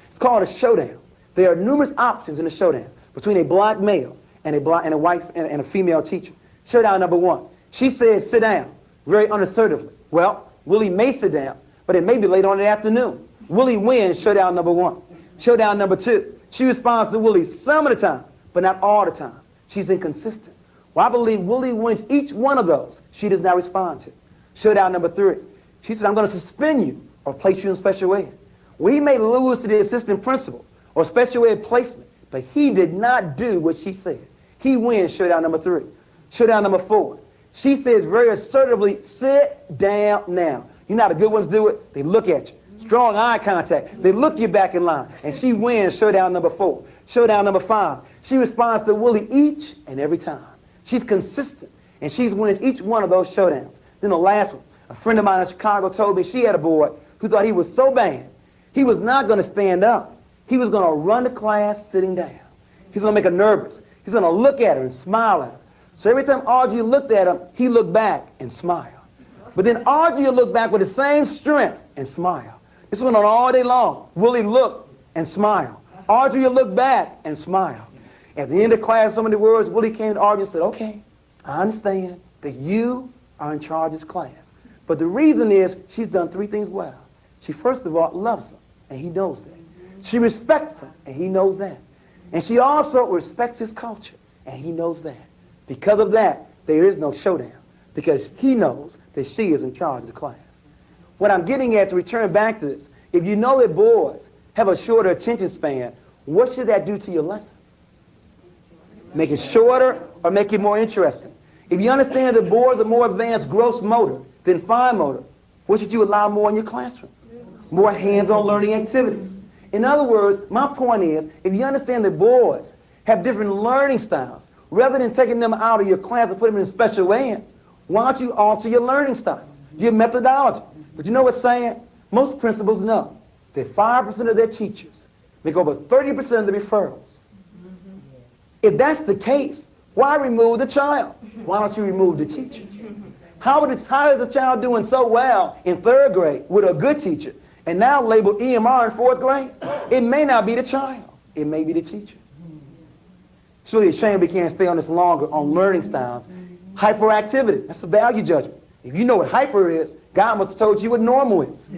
C: It's called a showdown. There are numerous options in the showdown between a black male and a white and a female teacher. Showdown number 1. She says, sit down, very unassertively. Well, Willie may sit down, but it may be late on in the afternoon. Willie wins showdown number 1. Showdown number 2. She responds to Willie some of the time, but not all the time. She's inconsistent. Well, I believe Willie wins each one of those she does not respond to. Showdown number 3. She says, I'm going to suspend you or place you in special ed. Well, he may lose to the assistant principal or special ed placement, but he did not do what she said. He wins showdown number 3. Showdown number 4. She says very assertively, sit down now. You know how the good ones do it? They look at you. Strong eye contact. They look you back in line. And she wins showdown number 4. Showdown number 5. She responds to Willie each and every time. She's consistent, and she's winning each one of those showdowns. Then the last one, a friend of mine in Chicago told me she had a boy who thought he was so bad, he was not going to stand up. He was going to run to class sitting down. He's going to make her nervous. He's going to look at her and smile at her. So every time Audrey looked at him, he looked back and smiled. But then Audrey would look back with the same strength and smile. This went on all day long. Willie looked and smiled. Audrey would look back and smile. At the end of class, so many words, Willie came to Audrey and said, okay, I understand that you are in charge of this class. But the reason is she's done 3 things well. She, first of all, loves him, and he knows that. She respects him, and he knows that. And she also respects his culture, and he knows that. Because of that, there is no showdown, because he knows that she is in charge of the class. What I'm getting at, to return back to this, if you know that boys have a shorter attention span, what should that do to your lesson? Make it shorter or make it more interesting? If you understand that boys are more advanced gross motor than fine motor, what should you allow more in your classroom? More hands-on learning activities. In other words, my point is, if you understand that boys have different learning styles, rather than taking them out of your class and put them in special ed, why don't you alter your learning styles, your methodology? But you know what's saying? Most principals know that 5% of their teachers make over 30% of the referrals. If that's the case, why remove the child? Why don't you remove the teacher? How is the child doing so well in 3rd grade with a good teacher and now labeled EMR in 4th grade? It may not be the child. It may be the teacher. It's really a shame we can't stay on this longer on learning styles. Hyperactivity, that's a value judgment. If you know what hyper is, God must have told you what normal is.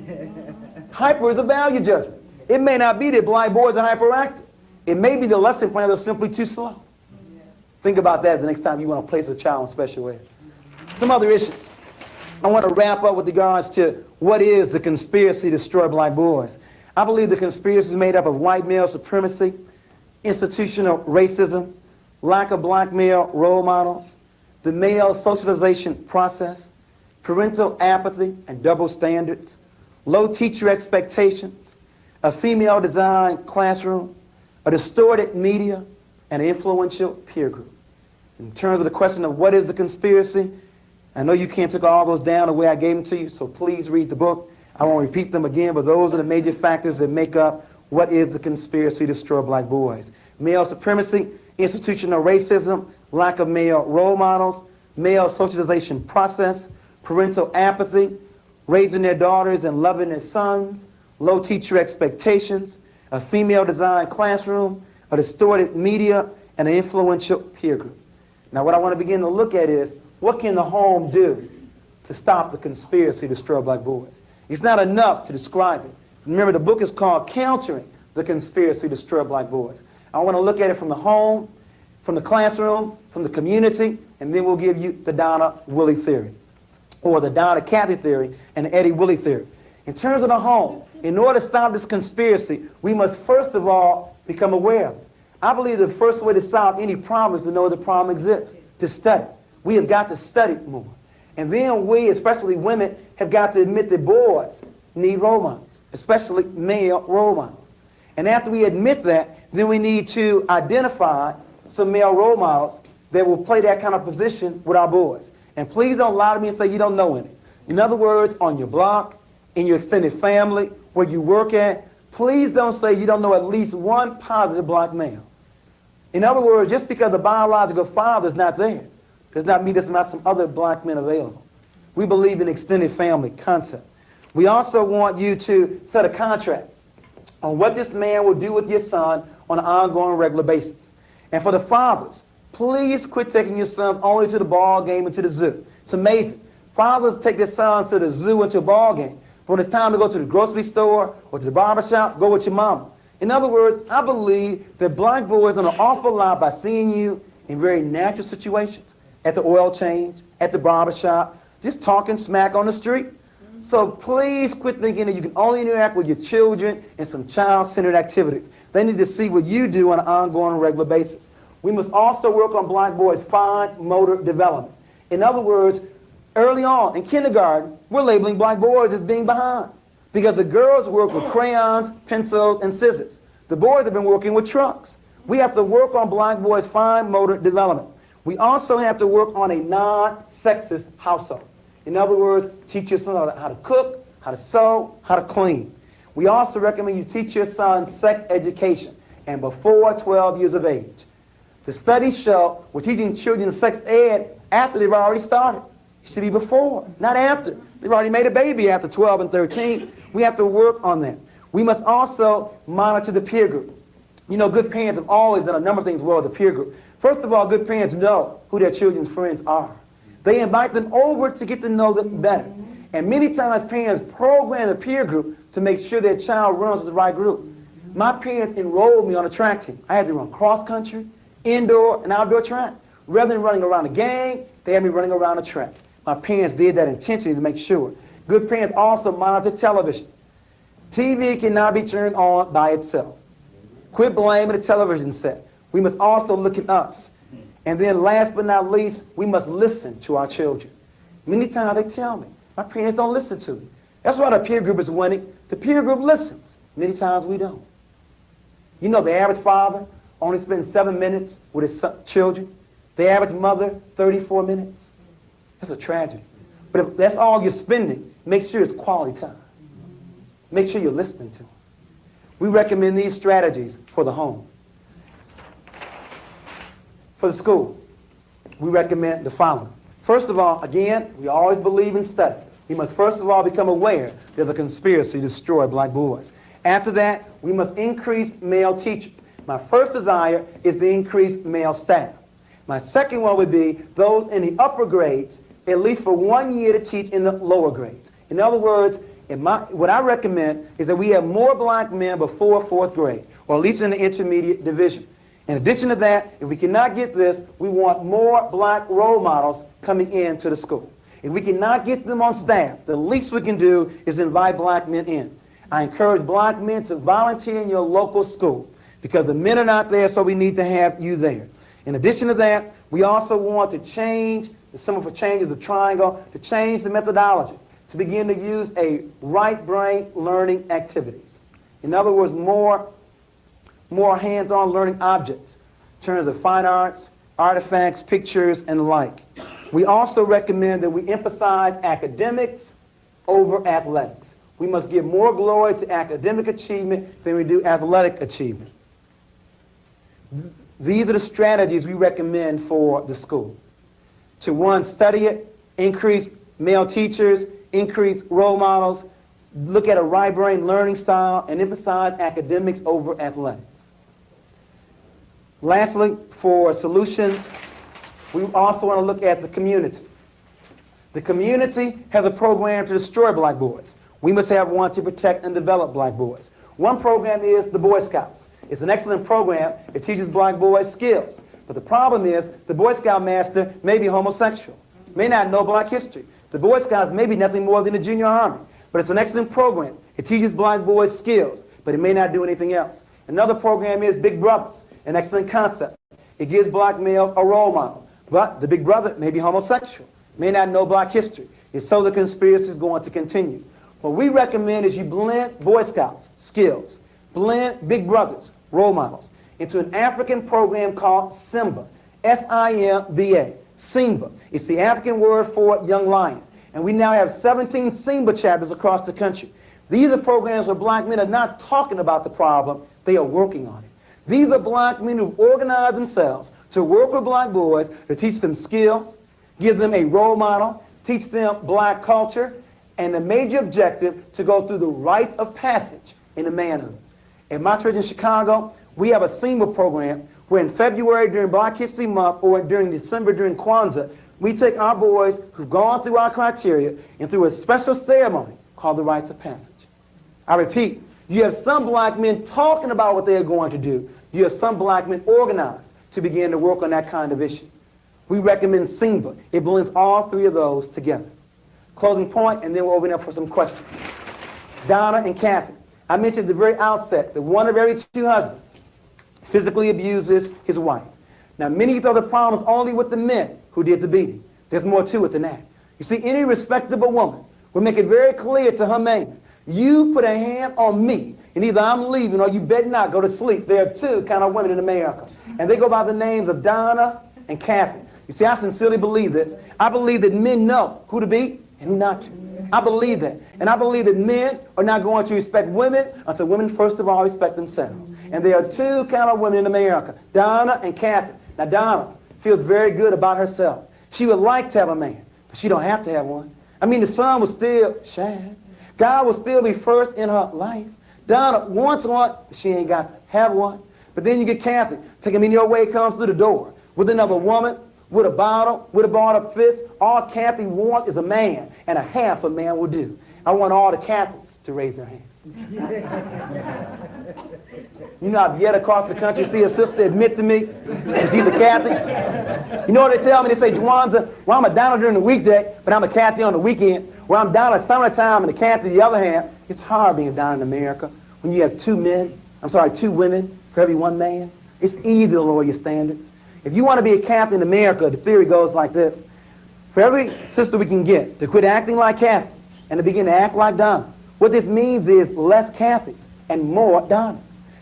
C: Hyper is a value judgment. It may not be that blind boys are hyperactive. It may be the lesson plans are simply too slow. Think about that the next time you want to place a child in special ed. Some other issues. I want to wrap up with regards to what is the conspiracy to destroy black boys. I believe the conspiracy is made up of white male supremacy, institutional racism, lack of black male role models, the male socialization process, parental apathy and double standards, low teacher expectations, a female-designed classroom, a distorted media, and an influential peer group. In terms of the question of what is the conspiracy, I know you can't take all those down the way I gave them to you, so please read the book. I won't repeat them again, but those are the major factors that make up what is the conspiracy to destroy black boys. Male supremacy, institutional racism, lack of male role models, male socialization process, parental apathy, raising their daughters and loving their sons, low teacher expectations, a female-designed classroom, a distorted media, and an influential peer group. Now what I want to begin to look at is, what can the home do to stop the conspiracy to destroy black boys? It's not enough to describe it. Remember, the book is called Countering the Conspiracy to Destroy Black Boys. I want to look at it from the home, from the classroom, from the community, and then we'll give you the Donna Willie theory, or the Donna Cathy theory and the Eddie Willie theory. In terms of the home, in order to stop this conspiracy, we must first of all become aware of it. I believe the first way to solve any problem is to know the problem exists, to study. We have got to study more. And then we, especially women, have got to admit that boys need role models, especially male role models. And after we admit that, then we need to identify some male role models that will play that kind of position with our boys. And please don't lie to me and say you don't know any. In other words, on your block, in your extended family, where you work at, please don't say you don't know at least one positive black male. In other words, just because the biological father is not there, does not mean there's not some other black men available. We believe in extended family concept. We also want you to set a contract on what this man will do with your son on an ongoing, regular basis. And for the fathers, please quit taking your sons only to the ball game and to the zoo. It's amazing. Fathers take their sons to the zoo and to a ball game. But when it's time to go to the grocery store or to the barbershop, go with your mama. In other words, I believe that black boys learn an awful lot by seeing you in very natural situations. At the oil change, at the barbershop, just talking smack on the street. So please quit thinking that you can only interact with your children in some child-centered activities. They need to see what you do on an ongoing, regular basis. We must also work on black boys' fine motor development. In other words, early on in kindergarten, we're labeling black boys as being behind because the girls work with crayons, pencils, and scissors. The boys have been working with trucks. We have to work on black boys' fine motor development. We also have to work on a non-sexist household. In other words, teach your son how to cook, how to sew, how to clean. We also recommend you teach your son sex education and before 12 years of age. The studies show we're teaching children sex ed after they've already started. It should be before, not after. They've already made a baby after 12 and 13. We have to work on that. We must also monitor the peer group. You know, good parents have always done a number of things well with the peer group. First of all, good parents know who their children's friends are. They invite them over to get to know them better. And many times parents program the peer group to make sure their child runs with the right group. My parents enrolled me on a track team. I had to run cross country, indoor, and outdoor track. Rather than running around a gang, they had me running around a track. My parents did that intentionally to make sure. Good parents also monitor television. TV cannot be turned on by itself. Quit blaming the television set. We must also look at us. And then last but not least, we must listen to our children. Many times they tell me, my parents don't listen to me. That's why the peer group is winning. The peer group listens. Many times we don't. You know, the average father only spends 7 minutes with his children. The average mother, 34 minutes. That's a tragedy. But if that's all you're spending, make sure it's quality time. Make sure you're listening to them. We recommend these strategies for the home. For the school, we recommend the following. First of all, again, we always believe in study. We must first of all become aware there's a conspiracy to destroy black boys. After that, we must increase male teachers. My first desire is to increase male staff. My second one would be those in the upper grades, at least for 1 year, to teach in the lower grades. In other words, what I recommend is that we have more black men before 4th grade, or at least in the intermediate division. In addition to that, if we cannot get this, we want more black role models coming into the school. If we cannot get them on staff, the least we can do is invite black men in. I encourage black men to volunteer in your local school because the men are not there, so we need to have you there. In addition to that, we also want to change, the symbol for change is the triangle, to change the methodology, to begin to use a right brain learning activities. In other words, more hands-on learning objects in terms of fine arts, artifacts, pictures, and the like. We also recommend that we emphasize academics over athletics. We must give more glory to academic achievement than we do athletic achievement. These are the strategies we recommend for the school. To one, study it, increase male teachers, increase role models, look at a right brain learning style, and emphasize academics over athletics. Lastly, for solutions, we also want to look at the community. The community has a program to destroy black boys. We must have one to protect and develop black boys. One program is the Boy Scouts. It's an excellent program. It teaches black boys skills. But the problem is the Boy Scout master may be homosexual, may not know black history. The Boy Scouts may be nothing more than the junior army. But it's an excellent program. It teaches black boys skills, but it may not do anything else. Another program is Big Brothers, an excellent concept. It gives black males a role model. But the big brother may be homosexual, may not know black history. If so, the conspiracy is going to continue. What we recommend is you blend Boy Scouts, skills, blend Big Brothers, role models, into an African program called SIMBA, S-I-M-B-A, SIMBA. It's the African word for young lion. And we now have 17 SIMBA chapters across the country. These are programs where black men are not talking about the problem, they are working on it. These are black men who've organized themselves to work with black boys, to teach them skills, give them a role model, teach them black culture, and the major objective to go through the rites of passage into manhood. In my church in Chicago, we have a SIMBA program where in February during Black History Month or during December during Kwanzaa, we take our boys who've gone through our criteria and through a special ceremony called the rites of passage. I repeat, you have some black men talking about what they are going to do. You have some black men organized to begin to work on that kind of issue. We recommend SIMBA. It blends all three of those together. Closing point, and then we'll open up for some questions. Donna and Kathy. I mentioned at the very outset that one of every two husbands physically abuses his wife. Now, many thought the problem was only with the men who did the beating. There's more to it than that. You see, any respectable woman will make it very clear to her man, you put a hand on me, and either I'm leaving or you better not go to sleep. There are two kind of women in America, and they go by the names of Donna and Kathy. You see, I sincerely believe this. I believe that men know who to beat and who not to. I believe that. And I believe that men are not going to respect women until women first of all respect themselves. And there are two kind of women in America, Donna and Kathy. Now, Donna feels very good about herself. She would like to have a man, but she don't have to have one. I mean, the sun will still shine. God will still be first in her life. Donna wants one, but she ain't got to have one. But then you get Kathy, taking me your way, comes through the door with another woman, with a bottle, with a balled-up fist. All Kathy wants is a man, and a half a man will do. I want all the Catholics to raise their hands. You know, I've yet across the country see a sister admit to me that she's a Catholic. You know what they tell me? They say, Juwanza, well, I'm a Donna during the weekday, but I'm a Kathy on the weekend. Well, I'm Donna summertime and a Kathy the other hand. It's hard being a Donna in America when you have two women for every one man. It's easy to lower your standards. If you want to be a Kathy in America, the theory goes like this. For every sister we can get to quit acting like Kathy and to begin to act like Donna, what this means is less Cathys and more Donnas.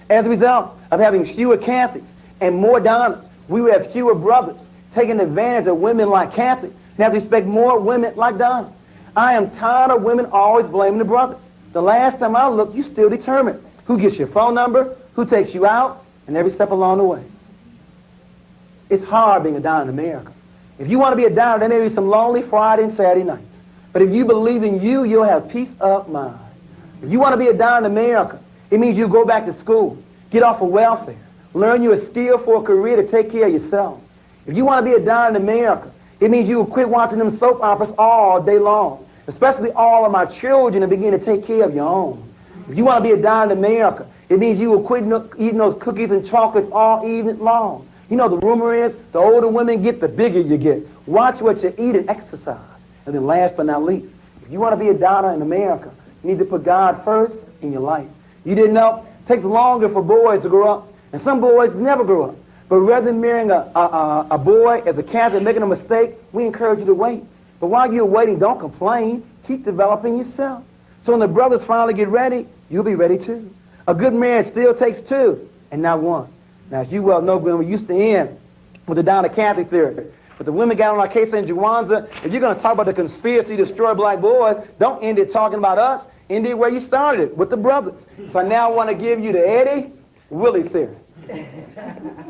C: As a result of having fewer Cathys and more Donnas, we will have fewer brothers taking advantage of women like Kathy and have to expect more women like Donna. I am tired of women always blaming the brothers. The last time I looked, you still determined who gets your phone number, who takes you out, and every step along the way. It's hard being a Donna in America. If you want to be a Donna, there may be some lonely Friday and Saturday nights. But if you believe in you, you'll have peace of mind. If you want to be a Donna in America, it means you go back to school, get off of welfare, learn you a skill for a career to take care of yourself. If you want to be a Donna in America, it means you will quit watching them soap operas all day long, especially all of my children, and begin to take care of your own. If you want to be a Donna in America, it means you will quit eating those cookies and chocolates all evening long. You know, the rumor is the older women get, the bigger you get. Watch what you eat and exercise. And then last but not least, if you want to be a Donna in America, you need to put God first in your life. You didn't know? It takes longer for boys to grow up. And some boys never grow up. But rather than marrying a boy as a Catholic making a mistake, we encourage you to wait. But while you're waiting, don't complain. Keep developing yourself. So when the brothers finally get ready, you'll be ready too. A good marriage still takes two and not one. Now, as you well know, Glenn, we used to end with the down to Catholic theory. But the women got on our case in Juwanza. If you're going to talk about the conspiracy to destroy black boys, don't end it talking about us. End it where you started it, with the brothers. So I now want to give you the Eddie Willie theory.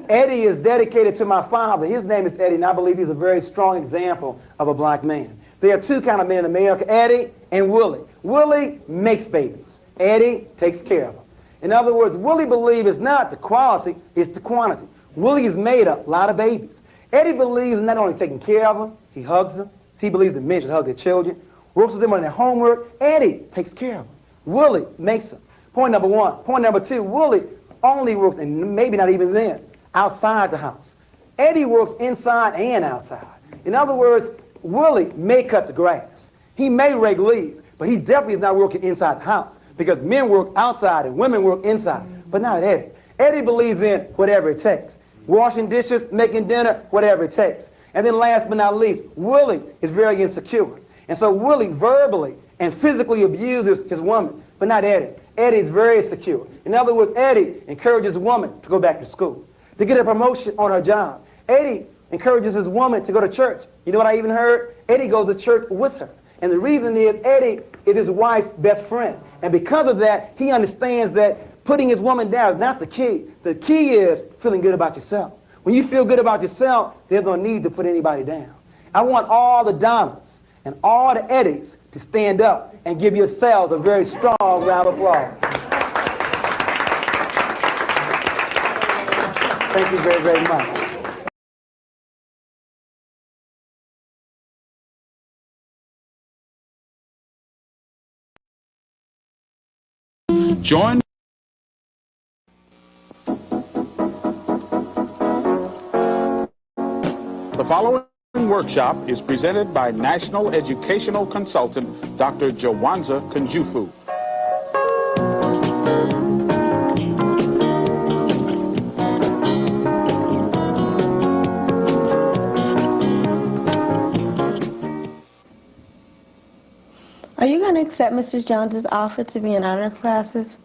C: Eddie is dedicated to my father. His name is Eddie, and I believe he's a very strong example of a black man. There are two kind of men in America, Eddie and Willie. Willie makes babies. Eddie takes care of them. In other words, Willie believes it's not the quality, it's the quantity. Willie has made a lot of babies. Eddie believes in not only taking care of them, he hugs them. He believes that men should hug their children. Works with them on their homework. Eddie takes care of them. Willie makes them. Point number one. Point number two, Willie only works, and maybe not even then, outside the house. Eddie works inside and outside. In other words, Willie may cut the grass. He may rake leaves, but he definitely is not working inside the house because men work outside and women work inside, but not Eddie. Eddie believes in whatever it takes. Washing dishes, making dinner, whatever it takes. And then last but not least, Willie is very insecure. And so Willie verbally and physically abuses his woman, but not Eddie. Eddie is very secure. In other words, Eddie encourages a woman to go back to school, to get a promotion on her job. Eddie encourages his woman to go to church. You know what I even heard? Eddie goes to church with her. And the reason is Eddie is his wife's best friend. And because of that, he understands that putting his woman down is not the key. The key is feeling good about yourself. When you feel good about yourself, there's no need to put anybody down. I want all the Donnas and all the Eddies to stand up and give yourselves a very strong round of applause. Thank you very, very much.
B: Join the following workshop is presented by National Educational Consultant Dr. Jawanza Kunjufu.
K: Are you going to accept Mrs. Jones's offer to be in honor classes?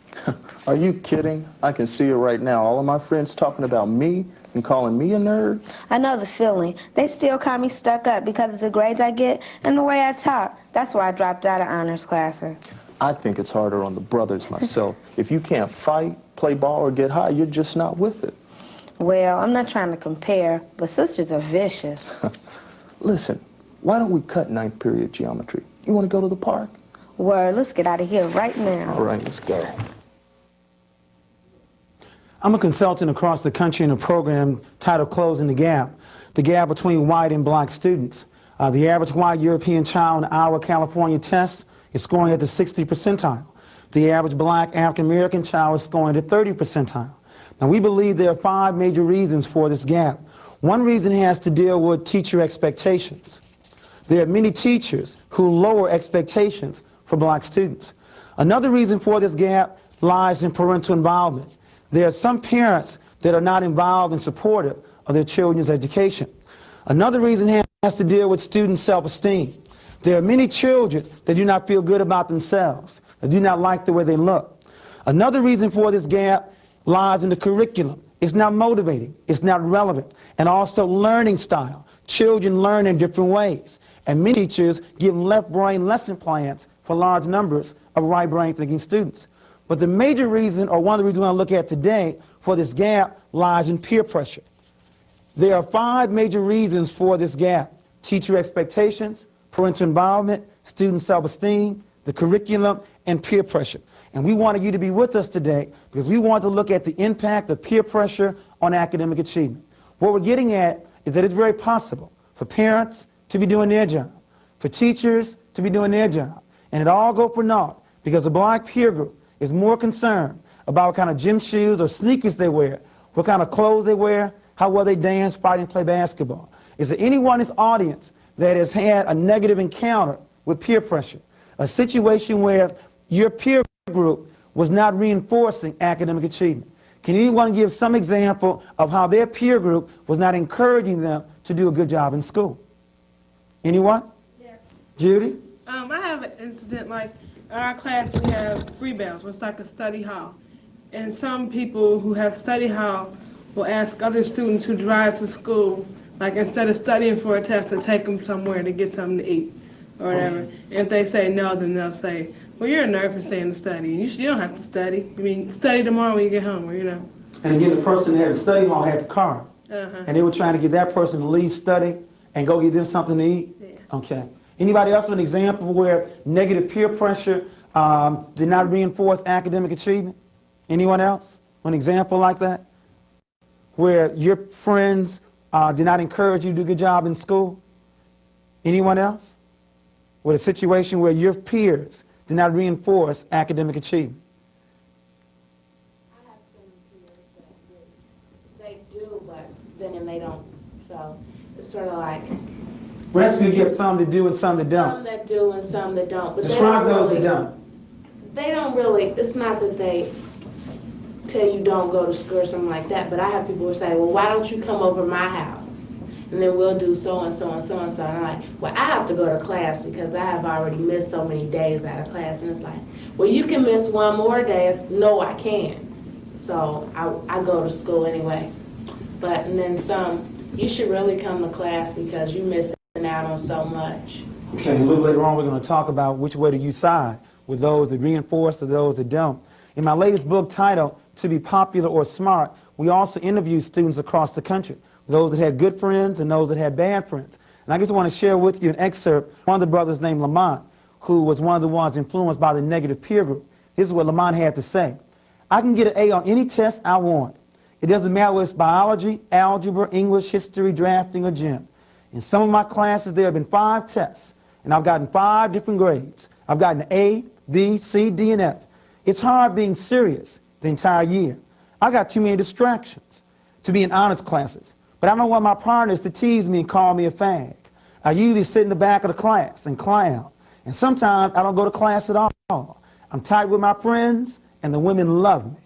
L: Are you kidding? I can see it right now. All of my friends talking about me and calling me a nerd.
K: I know the feeling. They still call me stuck up because of the grades I get and the way I talk. That's why I dropped out of honors classes.
L: I think it's harder on the brothers myself. If you can't fight, play ball, or get high, you're just not with it.
K: Well, I'm not trying to compare, but sisters are vicious.
L: Listen, why don't we cut 9th period geometry? You want to go to the park?
K: Word, let's get out of here right now.
L: All right, let's go.
C: I'm a consultant across the country in a program titled Closing the Gap between white and black students. The average white European child in our California test is scoring at the 60th percentile. The average black African American child is scoring at the 30th percentile. Now, we believe there are 5 major reasons for this gap. One reason has to deal with teacher expectations. There are many teachers who lower expectations for black students. Another reason for this gap lies in parental involvement. There are some parents that are not involved and supportive of their children's education. Another reason has to deal with student self-esteem. There are many children that do not feel good about themselves, that do not like the way they look. Another reason for this gap lies in the curriculum. It's not motivating, it's not relevant, and also learning style. Children learn in different ways, and many teachers give left brain lesson plans for large numbers of right brain thinking students. But the major reason, or one of the reasons we want to look at today for this gap, lies in peer pressure. There are 5 major reasons for this gap: teacher expectations, parental involvement, student self-esteem, the curriculum, and peer pressure. And we wanted you to be with us today because we want to look at the impact of peer pressure on academic achievement. What we're getting at is that it's very possible for parents to be doing their job, for teachers to be doing their job, and it all go for naught because the black peer group is more concerned about what kind of gym shoes or sneakers they wear, what kind of clothes they wear, how well they dance, fight, and play basketball. Is there anyone in this audience that has had a negative encounter with peer pressure, a situation where your peer group was not reinforcing academic achievement? Can anyone give some example of how their peer group was not encouraging them to do a good job in school? Anyone?
M: Yeah.
C: Judy?
M: I have an incident like in our class we have free bells, which is like a study hall. And some people who have study hall will ask other students who drive to school, like instead of studying for a test, to take them somewhere to get something to eat or whatever. And if they say no, then they'll say, well, you're a nerd for staying to study. You don't have to study. I mean, study tomorrow when you get home, or, you know.
C: And again, the person that had the study hall had the car. And they were trying to get that person to leave study and go get them something to eat?
M: Yeah.
C: Okay. Anybody else with an example where negative peer pressure did not reinforce academic achievement? Anyone else? An example like that? Where your friends did not encourage you to do a good job in school? Anyone else? With a situation where your peers did not reinforce academic achievement?
N: I have some peers that they do, but then they don't. So it's sort of like.
C: Well, that's good. You have some that do and some that don't.
N: Some that do and some that don't. But
C: Describe
N: they don't
C: those
N: really,
C: that don't.
N: They don't really, it's not that they tell you don't go to school or something like that, but I have people who say, well, why don't you come over my house? And then we'll do so and so and so and so. And I'm like, well, I have to go to class because I have already missed so many days out of class. And it's like, well, you can miss one more day. It's, no, I can't. So I go to school anyway. But, and then some, you should really come to class because you're missing out on so much.
C: Okay, a little later on we're going to talk about which way do you side, with those that reinforce or those that don't. In my latest book titled, To Be Popular or Smart, we also interviewed students across the country, those that had good friends and those that had bad friends. And I just want to share with you an excerpt, one of the brothers named Lamont, who was one of the ones influenced by the negative peer group. This is what Lamont had to say. I can get an A on any test I want. It doesn't matter whether it's biology, algebra, English, history, drafting, or gym. In some of my classes, there have been 5 tests, and I've gotten 5 different grades. I've gotten an A, B, C, D, and F. It's hard being serious the entire year. I got too many distractions to be in honors classes, but I don't want my partners to tease me and call me a fag. I usually sit in the back of the class and clown, and sometimes I don't go to class at all. I'm tight with my friends, and the women love me.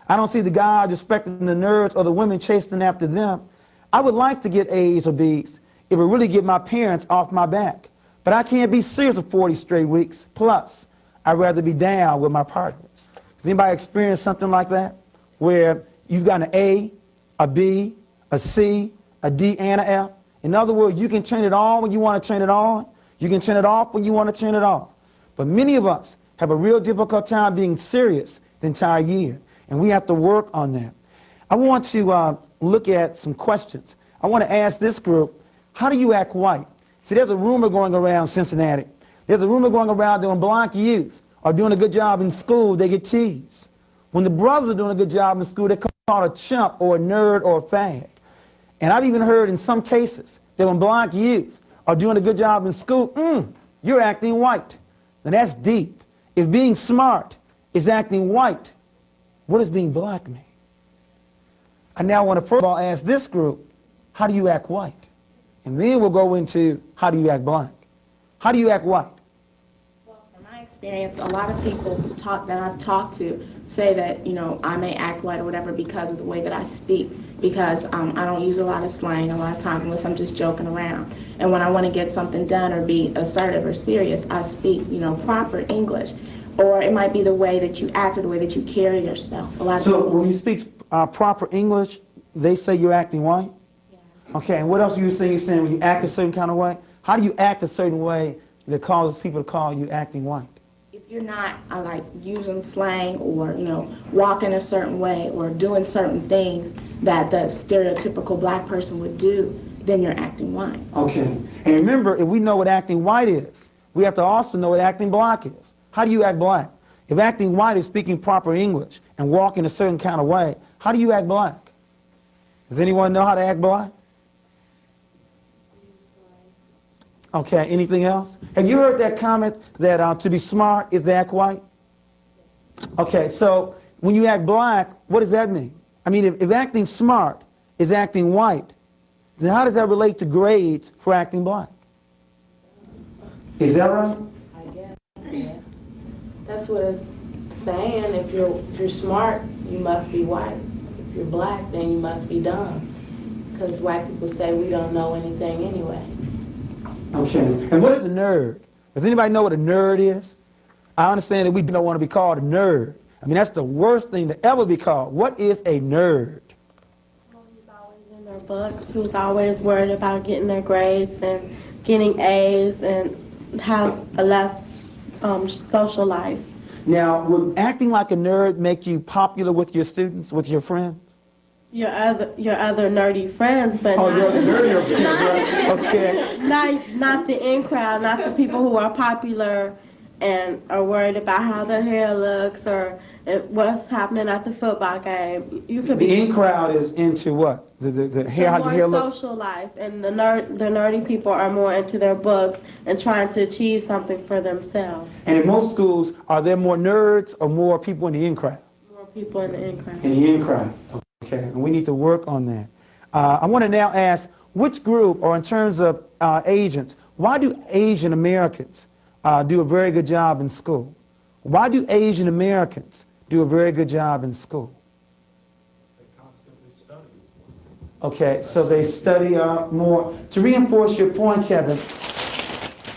C: I don't see the guys respecting the nerds or the women chasing after them. I would like to get A's or B's. It would really get my parents off my back. But I can't be serious for 40 straight weeks. Plus, I'd rather be down with my partners. Has anybody experienced something like that? Where you've got an A, a B, a C, a D, and an F? In other words, you can turn it on when you want to turn it on. You can turn it off when you want to turn it off. But many of us have a real difficult time being serious the entire year. And we have to work on that. I want to look at some questions. I want to ask this group, how do you act white? See, there's a rumor going around Cincinnati. There's a rumor going around that when black youth are doing a good job in school, they get teased. When the brothers are doing a good job in school, they're called a chump or a nerd or a fag. And I've even heard in some cases that when black youth are doing a good job in school, you're acting white. Now that's deep. If being smart is acting white, what does being black mean? I now want to first of all ask this group, how do you act white? And then we'll go into how do you act black. How do you act white?
N: Well, from my experience, a lot of people that I've talked to say that, you know, I may act white or whatever because of the way that I speak, because I don't use a lot of slang a lot of times unless I'm just joking around. And when I want to get something done or be assertive or serious, I speak, you know, proper English. Or it might be the way that you act or the way that you carry yourself.
C: So when you speak proper English, they say you're acting white?
N: Yeah.
C: Okay, and what else are you saying? You're saying when you act a certain kind of way? How do you act a certain way that causes people to call you acting white?
N: If you're not like using slang or, you know, walking a certain way or doing certain things that the stereotypical black person would do, then you're acting white.
C: Okay, and remember, if we know what acting white is, we have to also know what acting black is. How do you act black? If acting white is speaking proper English and walking a certain kind of way, how do you act black? Does anyone know how to act black? Okay, anything else? Have you heard that comment that to be smart is to act white? Okay, so when you act black, what does that mean? I mean, if acting smart is acting white, then how does that relate to grades for acting black? Is that right?
N: I guess, yeah. That's what it's saying. If you're smart, you must be white. if you're black, then you must be dumb. Because white people say we don't know anything anyway.
C: Okay. And what is a nerd? Does anybody know what a nerd is? I understand that we don't want to be called a nerd. I mean, that's the worst thing to ever be called. What is a nerd?
O: In their books, who's always worried about getting their grades and getting A's and has a less social life.
C: Now, would acting like a nerd make you popular with your students, with your friends?
O: Your other nerdy friends, but
C: Oh,
O: not,
C: you're the nerdier friends, right? Okay.
O: not the in crowd, not the people who are popular and are worried about how their hair looks or what's happening at the football game. You could
C: The
O: be
C: in crowd is into what? The hair, how your hair
O: more
C: looks?
O: social life, and the nerdy people are more into their books and trying to achieve something for themselves.
C: And in most schools, are there more nerds or more people in the in crowd?
O: More people in the in crowd.
C: In the in crowd. Okay, and we need to work on that. I want to now ask, which group, or in terms of Asians, why do Asian Americans do a very good job in school? Why do Asian Americans do a very good job in school? Okay, so they study more. To reinforce your point, Kevin,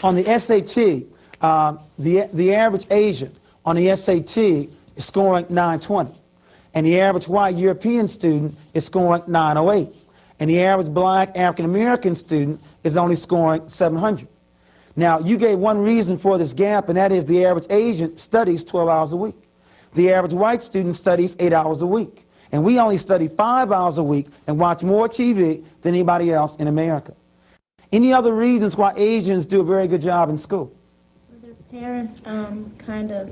C: on the SAT, the average Asian on the SAT is scoring 920. And the average white European student is scoring 908. And the average black African-American student is only scoring 700. Now, you gave one reason for this gap, and that is the average Asian studies 12 hours a week. The average white student studies 8 hours a week. And we only study 5 hours a week and watch more TV than anybody else in America. Any other reasons why Asians do a very good job in school?
P: Their parents kind of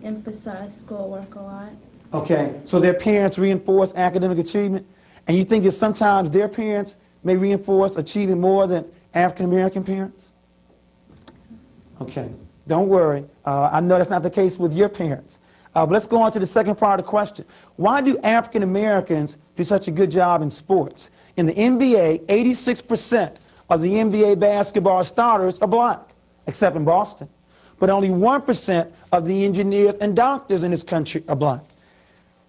P: emphasize schoolwork a lot.
C: Okay, so their parents reinforce academic achievement, and you think that sometimes their parents may reinforce achievement more than African-American parents? Okay, don't worry. I know that's not the case with your parents. But let's go on to the second part of the question. Why do African Americans do such a good job in sports? In the NBA, 86% of the NBA basketball starters are black, except in Boston. But only 1% of the engineers and doctors in this country are black.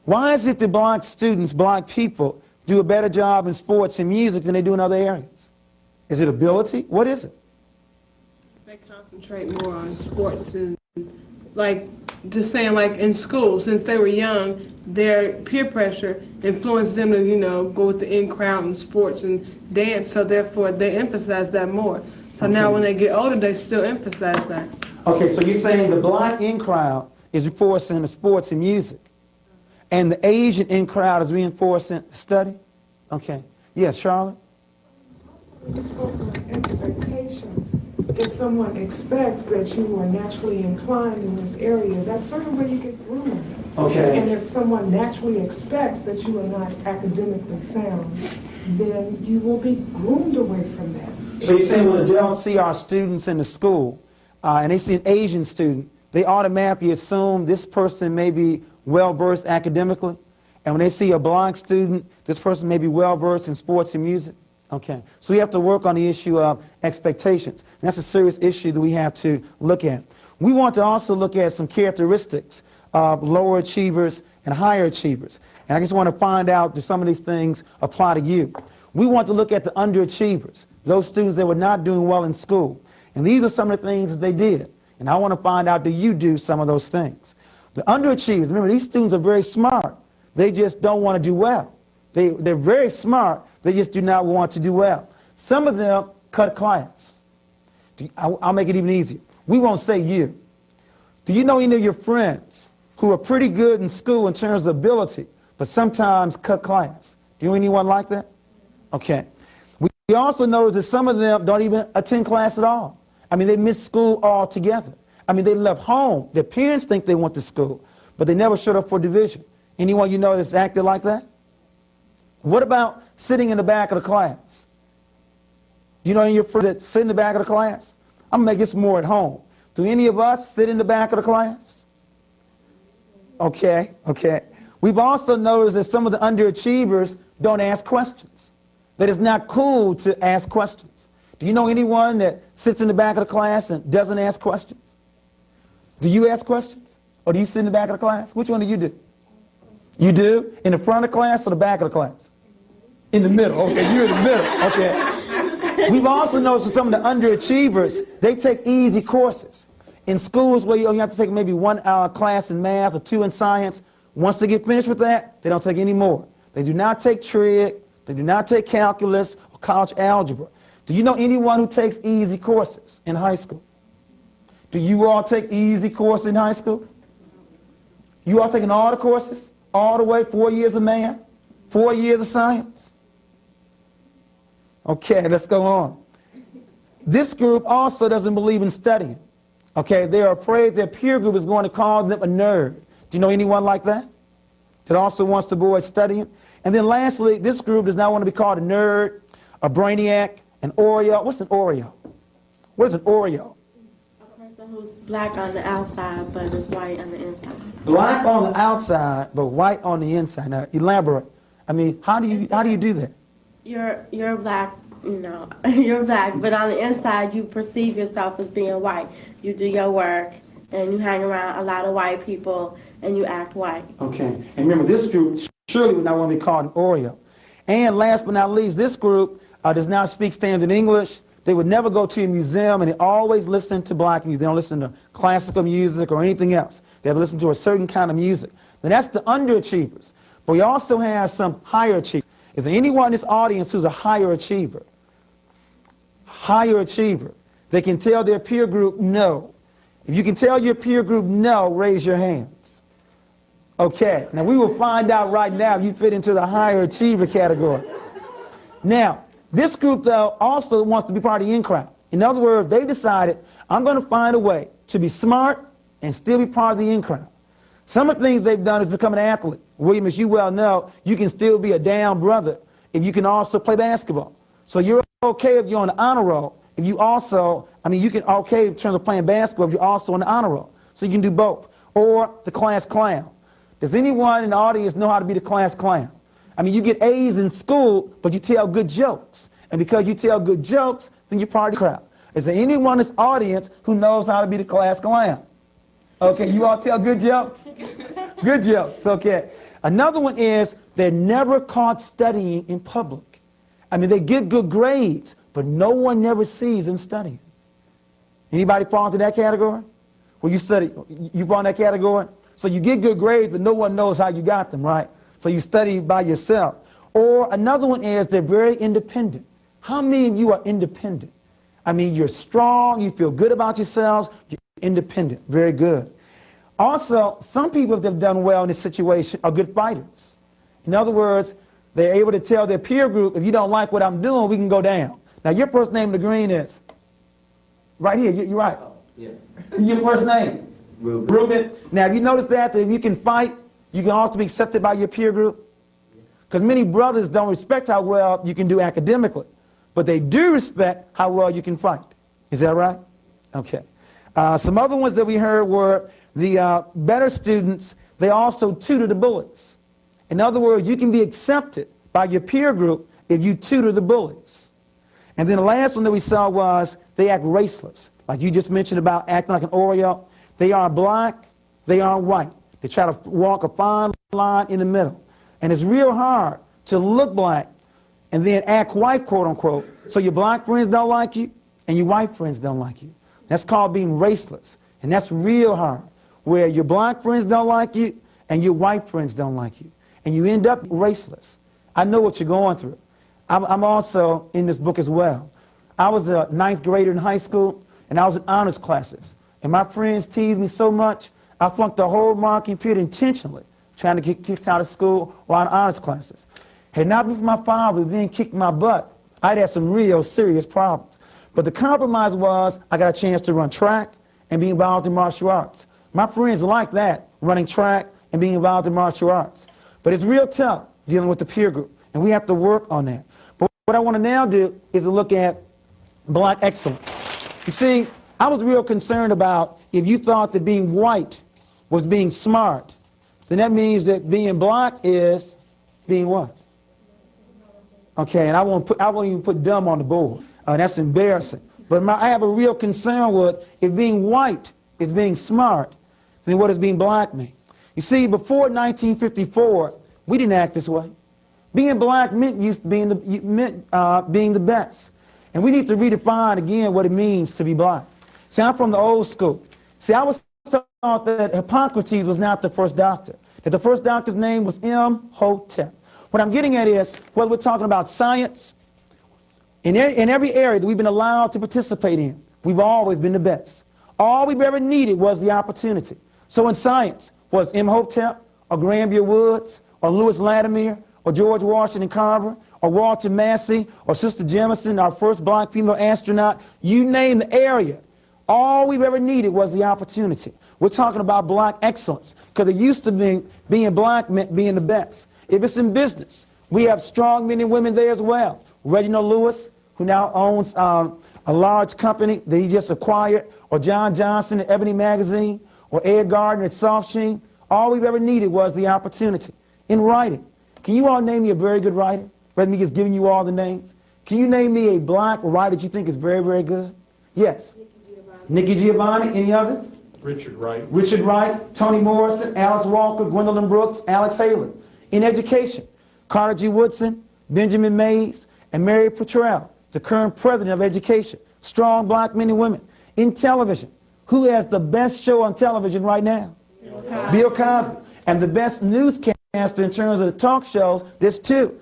C: Why is it that black students, black people, do a better job in sports and music than they do in other areas? Is it ability? What is it?
M: They concentrate more on sports and, like, just saying, like, in school, since they were young, their peer pressure influenced them to, you know, go with the in crowd and sports and dance, so therefore they emphasize that more. So now when they get older, they still emphasize that.
C: Okay, so you're saying the black in crowd is reinforcing the sports and music, and the Asian in crowd is reinforcing study? Okay. Yes, Charlotte?
Q: You spoke of expectations. If someone expects that you are naturally inclined in this area, that's sort of where you get groomed.
C: Okay.
Q: And if someone naturally expects that you are not academically sound, then you will be groomed away from that.
C: So you're saying when adults see our students in the school, and they see an Asian student, they automatically assume this person may be well-versed academically, and when they see a black student, this person may be well-versed in sports and music? Okay, so we have to work on the issue of expectations. And that's a serious issue that we have to look at. We want to also look at some characteristics of lower achievers and higher achievers. And I just want to find out, do some of these things apply to you? We want to look at the underachievers, those students that were not doing well in school. And these are some of the things that they did. And I want to find out, do you do some of those things? The underachievers, remember, these students are very smart. They just don't want to do well. They're very smart. They just do not want to do well. Some of them cut class. I'll make it even easier. We won't say you. Do you know any of your friends who are pretty good in school in terms of ability, but sometimes cut class? Do you know anyone like that? Okay. We also notice that some of them don't even attend class at all. I mean, they miss school altogether. I mean, they left home. Their parents think they went to school, but they never showed up for division. Anyone you know that's acted like that? What about sitting in the back of the class? Do you know any of your friends that sit in the back of the class? I'm going to make this more at home. Do any of us sit in the back of the class? Okay, okay. We've also noticed that some of the underachievers don't ask questions. That it's not cool to ask questions. Do you know anyone that sits in the back of the class and doesn't ask questions? Do you ask questions? Or do you sit in the back of the class? Which one do you do? You do? In the front of the class or the back of the class? In the middle. Okay, you're in the middle. Okay. We've also noticed that some of the underachievers, they take easy courses. In schools where you only have to take maybe 1 hour class in math or 2 in science, once they get finished with that, they don't take any more. They do not take trig, they do not take calculus or college algebra. Do you know anyone who takes easy courses in high school? Do you all take easy courses in high school? You all taking all the courses? All the way, 4 years of math, 4 years of science? Okay, let's go on. This group also doesn't believe in studying. Okay, they're afraid their peer group is going to call them a nerd. Do you know anyone like that? That also wants to avoid studying? And then lastly, this group does not want to be called a nerd, a brainiac, an Oreo. What's an Oreo? What is an Oreo?
O: A person who's black on the outside but is white on the inside.
C: Black on the outside but white on the inside. Now elaborate. I mean, how do you do that?
O: You're black, you know, you're black, but on the inside you perceive yourself as being white. You do your work and you hang around a lot of white people and you act white. Okay, and remember this group surely would not want to be called an Oreo. And last but not least, this group does not speak standard English. They would never go to a museum, and they always listen to black music. They don't listen to classical music or anything else. They have to listen to a certain kind of music. Now that's the underachievers. But we also have some higher achievers. Is there anyone in this audience who's a higher achiever? Higher achiever. They can tell their peer group no. If you can tell your peer group no, raise your hands. Okay, now we will find out right now if you fit into the higher achiever category. Now, this group, though, also wants to be part of the in crowd. In other words, they decided, I'm going to find a way to be smart and still be part of the in crowd. Some of the things they've done is become an athlete. William, as you well know, you can still be a down brother if you can also play basketball. So you're okay if you're on the honor roll. If you also, you can okay in terms of playing basketball if you're also on the honor roll. So you can do both. Or the class clown. Does anyone in the audience know how to be the class clown? You get A's in school, but you tell good jokes. And because you tell good jokes, then you're part of the crowd. Is there anyone in this audience who knows how to be the class clown? Okay, you all tell good jokes? Good jokes, okay. Another one is they're never caught studying in public. They get good grades, but no one never sees them studying. Anybody fall into that category? Well, you study, you fall in that category? So you get good grades, but no one knows how you got them, right? So you study by yourself. Or another one is they're very independent. How many of you are independent? You're strong, you feel good about yourselves, you're independent. Very good. Also, some people that have done well in this situation are good fighters. In other words, they're able to tell their peer group, if you don't like what I'm doing, we can go down. Now, your first name in the green is? Right here, you're right.
D: Yeah.
C: Your first name?
D: Ruben.
C: Ruben. Now, have you noticed that if you can fight, you can also be accepted by your peer group? Because many brothers don't respect how well you can do academically, but they do respect how well you can fight. Is that right? Okay. Some other ones that we heard were the better students, they also tutor the bullies. In other words, you can be accepted by your peer group if you tutor the bullies. And then the last one that we saw was they act raceless. Like you just mentioned about acting like an Oreo. They are black, they are white. They try to walk a fine line in the middle. And it's real hard to look black and then act white, quote unquote, so your black friends don't like you and your white friends don't like you. That's called being raceless. And that's real hard, where your black friends don't like you and your white friends don't like you. And you end up raceless. I know what you're going through. I'm also in this book as well. I was a 9th grader in high school, and I was in honors classes. And my friends teased me so much, I flunked the whole marking period intentionally, trying to get kicked out of school or out of honors classes. Had it not been for my father who then kicked my butt, I'd had some real serious problems. But the compromise was I got a chance to run track and be involved in martial arts. My friends like that, running track and being involved in martial arts. But it's real tough dealing with the peer group, and we have to work on that. But what I want to now do is to look at black excellence. You see, I was real concerned about if you thought that being white was being smart, then that means that being black is being what? Okay, and I won't even put dumb on the board. That's embarrassing. But I have a real concern with if being white is being smart, then what does being black mean? You see, before 1954, we didn't act this way. Being black meant being the best. And we need to redefine again what it means to be black. See, I'm from the old school. See, I was taught that Hippocrates was not the first doctor, that the first doctor's name was Imhotep. What I'm getting at is, whether we're talking about science, in every area that we've been allowed to participate in, we've always been the best. All we've ever needed was the opportunity. So in science, was Imhotep, or Granville Woods, or Lewis Latimer, or George Washington Carver, or Walter Massey, or Sister Jemison, our first black female astronaut, you name the area. All we've ever needed was the opportunity. We're talking about black excellence, because it used to be being black meant being the best. If it's in business, we have strong men and women there as well. Reginald Lewis, who now owns a large company that he just acquired, or John Johnson at Ebony Magazine, or Ed Gardner at Soft Sheen. All we've ever needed was the opportunity. In writing, can you all name me a very good writer? Rather than me just giving you all the names. Can you name me a black writer that you think is very, very good? Yes. Nikki Giovanni. Any others?
L: Richard Wright.
C: Richard Wright, Toni Morrison, Alice Walker, Gwendolyn Brooks, Alex Haley. In education, Carter G. Woodson, Benjamin Mays, and Mary Petrell, the current president of education. Strong black men and women. In television, who has the best show on television right now? Bill Cosby. And the best newscaster in terms of the talk shows, there's two.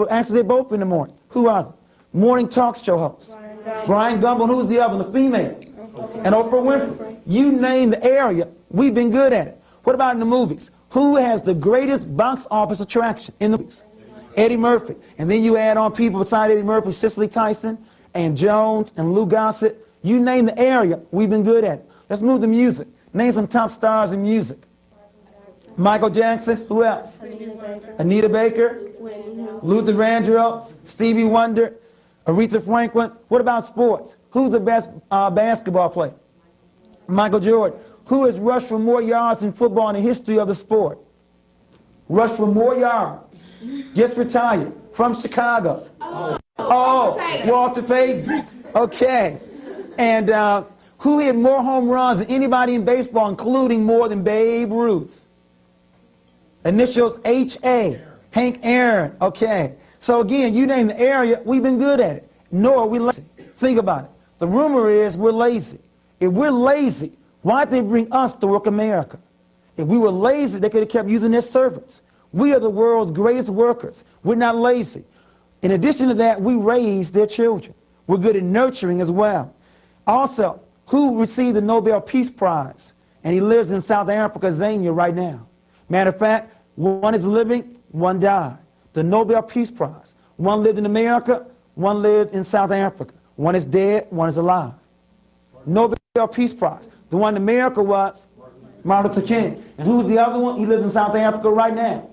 C: Actually, they're both in the morning. Who are they? Morning talk show hosts. Brian Gumble, and who's the other one? The female. And Oprah Winfrey. You name the area, we've been good at it. What about in the movies? Who has the greatest box office attraction in the movies? Eddie Murphy. And then you add on people beside Eddie Murphy, Cicely Tyson, and Jones, and Lou Gossett. You name the area, we've been good at it. Let's move to music. Name some top stars in music. Michael Jackson. Who else? Anita Baker. Luther Vandross. Stevie Wonder. Aretha Franklin. What about sports? Who's the best basketball player? Michael Jordan. Who has rushed for more yards in football in the history of the sport? Rushed for more yards. Just retired. From Chicago. Walter Payton. Okay. And who hit more home runs than anybody in baseball, including more than Babe Ruth? Initials H.A. Hank Aaron. Okay. So again, you name the area, we've been good at it. Nor are we lazy. Think about it. The rumor is we're lazy. If we're lazy, why'd they bring us to work America? If we were lazy, they could have kept using their servants. We are the world's greatest workers. We're not lazy. In addition to that, we raise their children. We're good at nurturing as well. Also, who received the Nobel Peace Prize? And he lives in South Africa, Zania, right now. Matter of fact, one is living, one died. The Nobel Peace Prize. One lived in America, one lived in South Africa. One is dead, one is alive. Nobel Peace Prize. The one in America was Martin Luther King. And who's the other one? He lives in South Africa right now.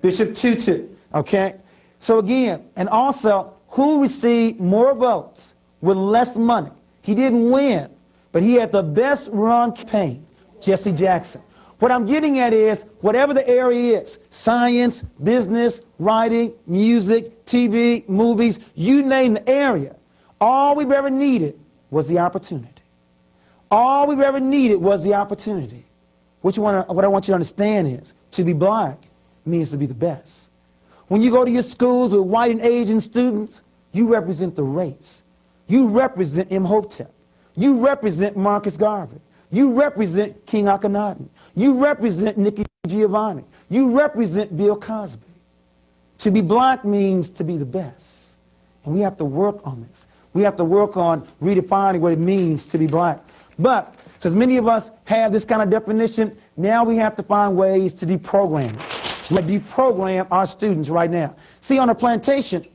C: Bishop Tutu. Okay? So again, and also, who received more votes with less money? He didn't win, but he had the best run campaign, Jesse Jackson. What I'm getting at is, whatever the area is, science, business, writing, music, TV, movies, you name the area, all we've ever needed was the opportunity. All we've ever needed was the opportunity. What I want you to understand is, to be black means to be the best. When you go to your schools with white and Asian students, you represent the race. You represent Imhotep. You represent Marcus Garvey. You represent King Akhenaten. You represent Nikki Giovanni. You represent Bill Cosby. To be black means to be the best. And we have to work on this. We have to work on redefining what it means to be black. But, because many of us have this kind of definition, now we have to find ways to deprogram it. We deprogram our students right now. See, on a plantation,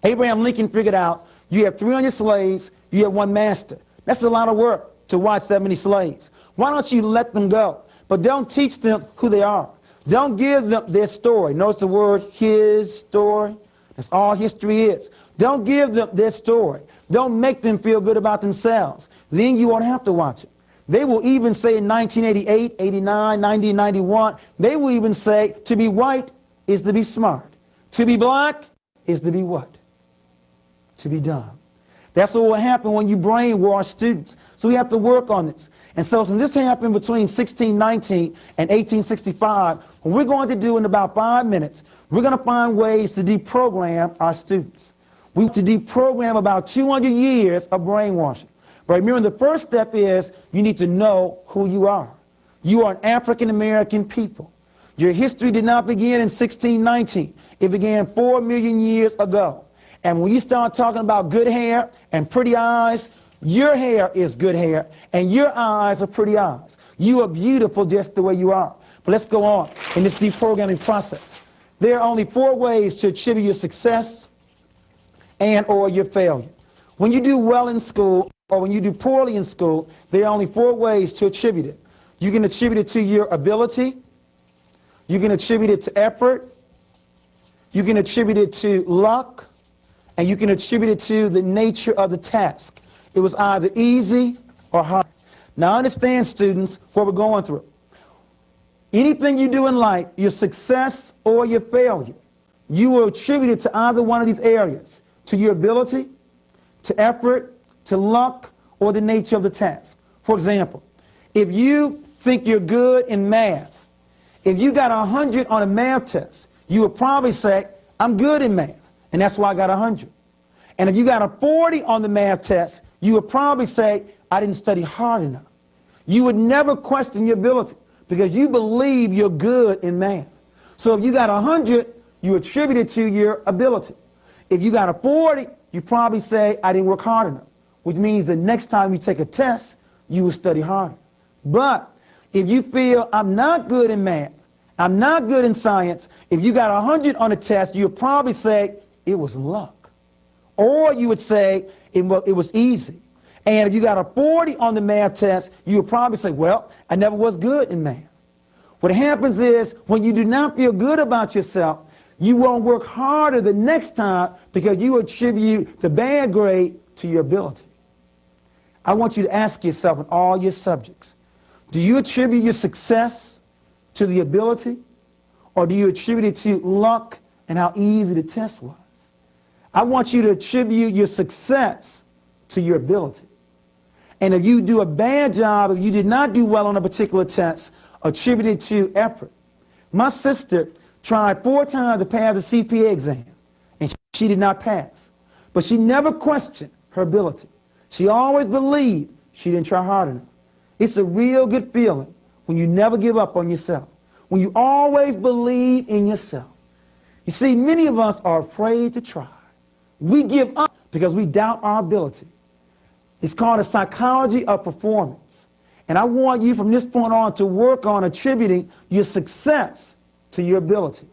C: Abraham Lincoln figured out you have 300 slaves, you have one master. That's a lot of work to watch that many slaves. Why don't you let them go? But don't teach them who they are. Don't give them their story. Notice the word his story. That's all history is. Don't give them their story. Don't make them feel good about themselves. Then you won't have to watch it. They will even say in 1988, 89, 90, 91, they will even say to be white is to be smart. To be black is to be what? To be dumb. That's what will happen when you brainwash students. So we have to work on this. And so since this happened between 1619 and 1865, what we're going to do in about 5 minutes, we're going to find ways to deprogram our students. We have to deprogram about 200 years of brainwashing. But remember, the first step is you need to know who you are. You are an African-American people. Your history did not begin in 1619. It began 4 million years ago. And when you start talking about good hair and pretty eyes, your hair is good hair and your eyes are pretty eyes. You are beautiful just the way you are. But let's go on in this deprogramming process. There are only 4 ways to attribute your success and or your failure. When you do well in school or when you do poorly in school, there are only 4 ways to attribute it. You can attribute it to your ability. You can attribute it to effort. You can attribute it to luck. And you can attribute it to the nature of the task. It was either easy or hard. Now understand, students, what we're going through. Anything you do in life, your success or your failure, you will attribute it to either one of these areas, to your ability, to effort, to luck, or the nature of the task. For example, if you think you're good in math, if you got 100 on a math test, you would probably say, I'm good in math, and that's why I got 100. And if you got a 40 on the math test, you would probably say, I didn't study hard enough. You would never question your ability because you believe you're good in math. So if you got 100, you attribute it to your ability. If you got a 40, you probably say, I didn't work hard enough, which means the next time you take a test, you will study harder. But if you feel I'm not good in math, I'm not good in science, if you got 100 on a test, you would probably say it was luck. Or you would say it was easy. And if you got a 40 on the math test, you would probably say, well, I never was good in math. What happens is when you do not feel good about yourself, you won't work harder the next time because you attribute the bad grade to your ability. I want you to ask yourself in all your subjects, do you attribute your success to the ability, or do you attribute it to luck and how easy the test was? I want you to attribute your success to your ability. And if you do a bad job, if you did not do well on a particular test, attribute it to effort. My sister tried 4 times to pass the CPA exam, and she did not pass. But she never questioned her ability. She always believed she didn't try hard enough. It's a real good feeling when you never give up on yourself, when you always believe in yourself. You see, many of us are afraid to try. We give up because we doubt our ability. It's called the psychology of performance. And I want you from this point on to work on attributing your success to your ability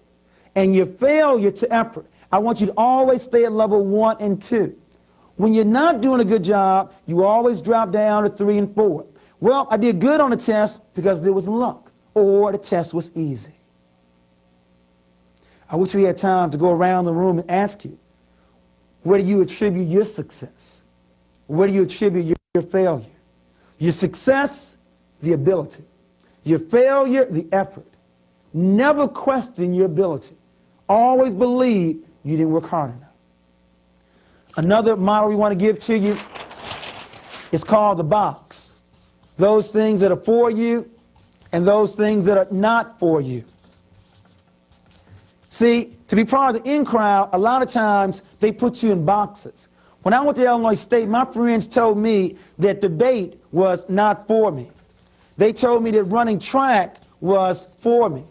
C: and your failure to effort. I want you to always stay at level 1 and 2. When you're not doing a good job, you always drop down to 3 and 4. Well, I did good on the test because there was luck, or the test was easy. I wish we had time to go around the room and ask you, where do you attribute your success? Where do you attribute your failure? Your success, the ability. Your failure, the effort. Never question your ability. Always believe you didn't work hard enough. Another model we want to give to you is called the box. Those things that are for you and those things that are not for you. See, to be part of the in crowd, a lot of times they put you in boxes. When I went to Illinois State, my friends told me that debate was not for me. They told me that running track was for me.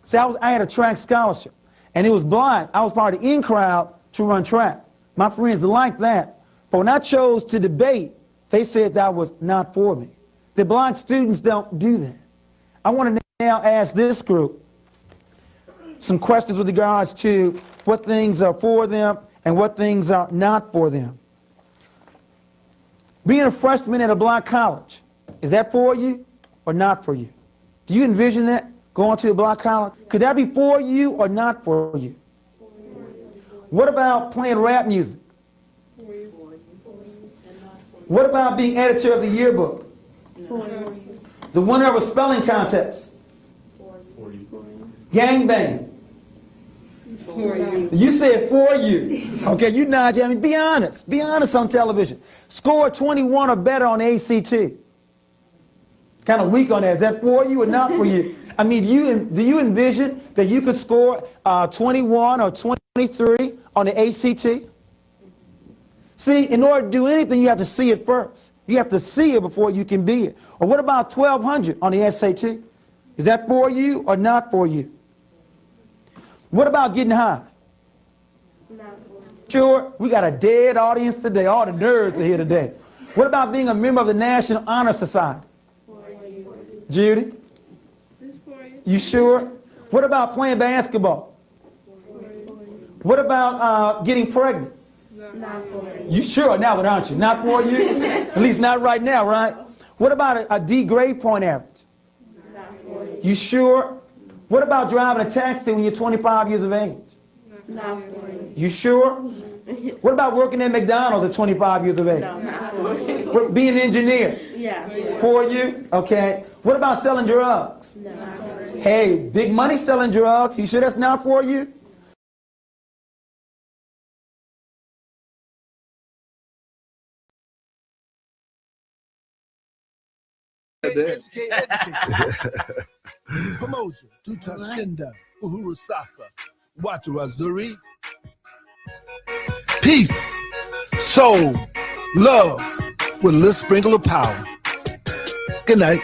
C: See, I had a track scholarship, and it was blind. I was part of the in crowd to run track. My friends liked that. But when I chose to debate, they said that was not for me. The blind students don't do that. I want to now ask this group some questions with regards to what things are for them and what things are not for them. Being a freshman at a black college, is that for you or not for you? Do you envision that, going to a black college? Could that be for you or not for you? What about playing rap music? What about being editor of the yearbook? The winner of a spelling contest? Gangbanging?
M: For you.
R: You said for you. Okay, you nod. I mean, be honest. Be honest on television. Score 21 or better on the ACT. Kind of weak on that. Is that for you or not for you? I mean, do you envision that you could score 21 or 23 on the ACT? See, in order to do anything, you have to see it first. You have to see it before you can be it. Or what about 1200 on the SAT? Is that for you or not for you? What about getting high? Sure, we got a dead audience today. All the nerds are here today. What about being a member of the National Honor Society? Judy? You sure? What about playing basketball? What about getting pregnant? You sure now, aren't you? Not for you? At least not right now, right? What about a D grade point average? You sure? What about driving a taxi when you're 25 years of age? You sure? What about working at McDonald's at 25 years of age? What, being an engineer? For you? Okay. What about selling drugs? Hey, big money selling drugs. You sure that's not for you?
A: Pamoja, tutashinda, uhuru sasa, watu wazuri. Peace, soul, love, with a little sprinkle of power. Good night.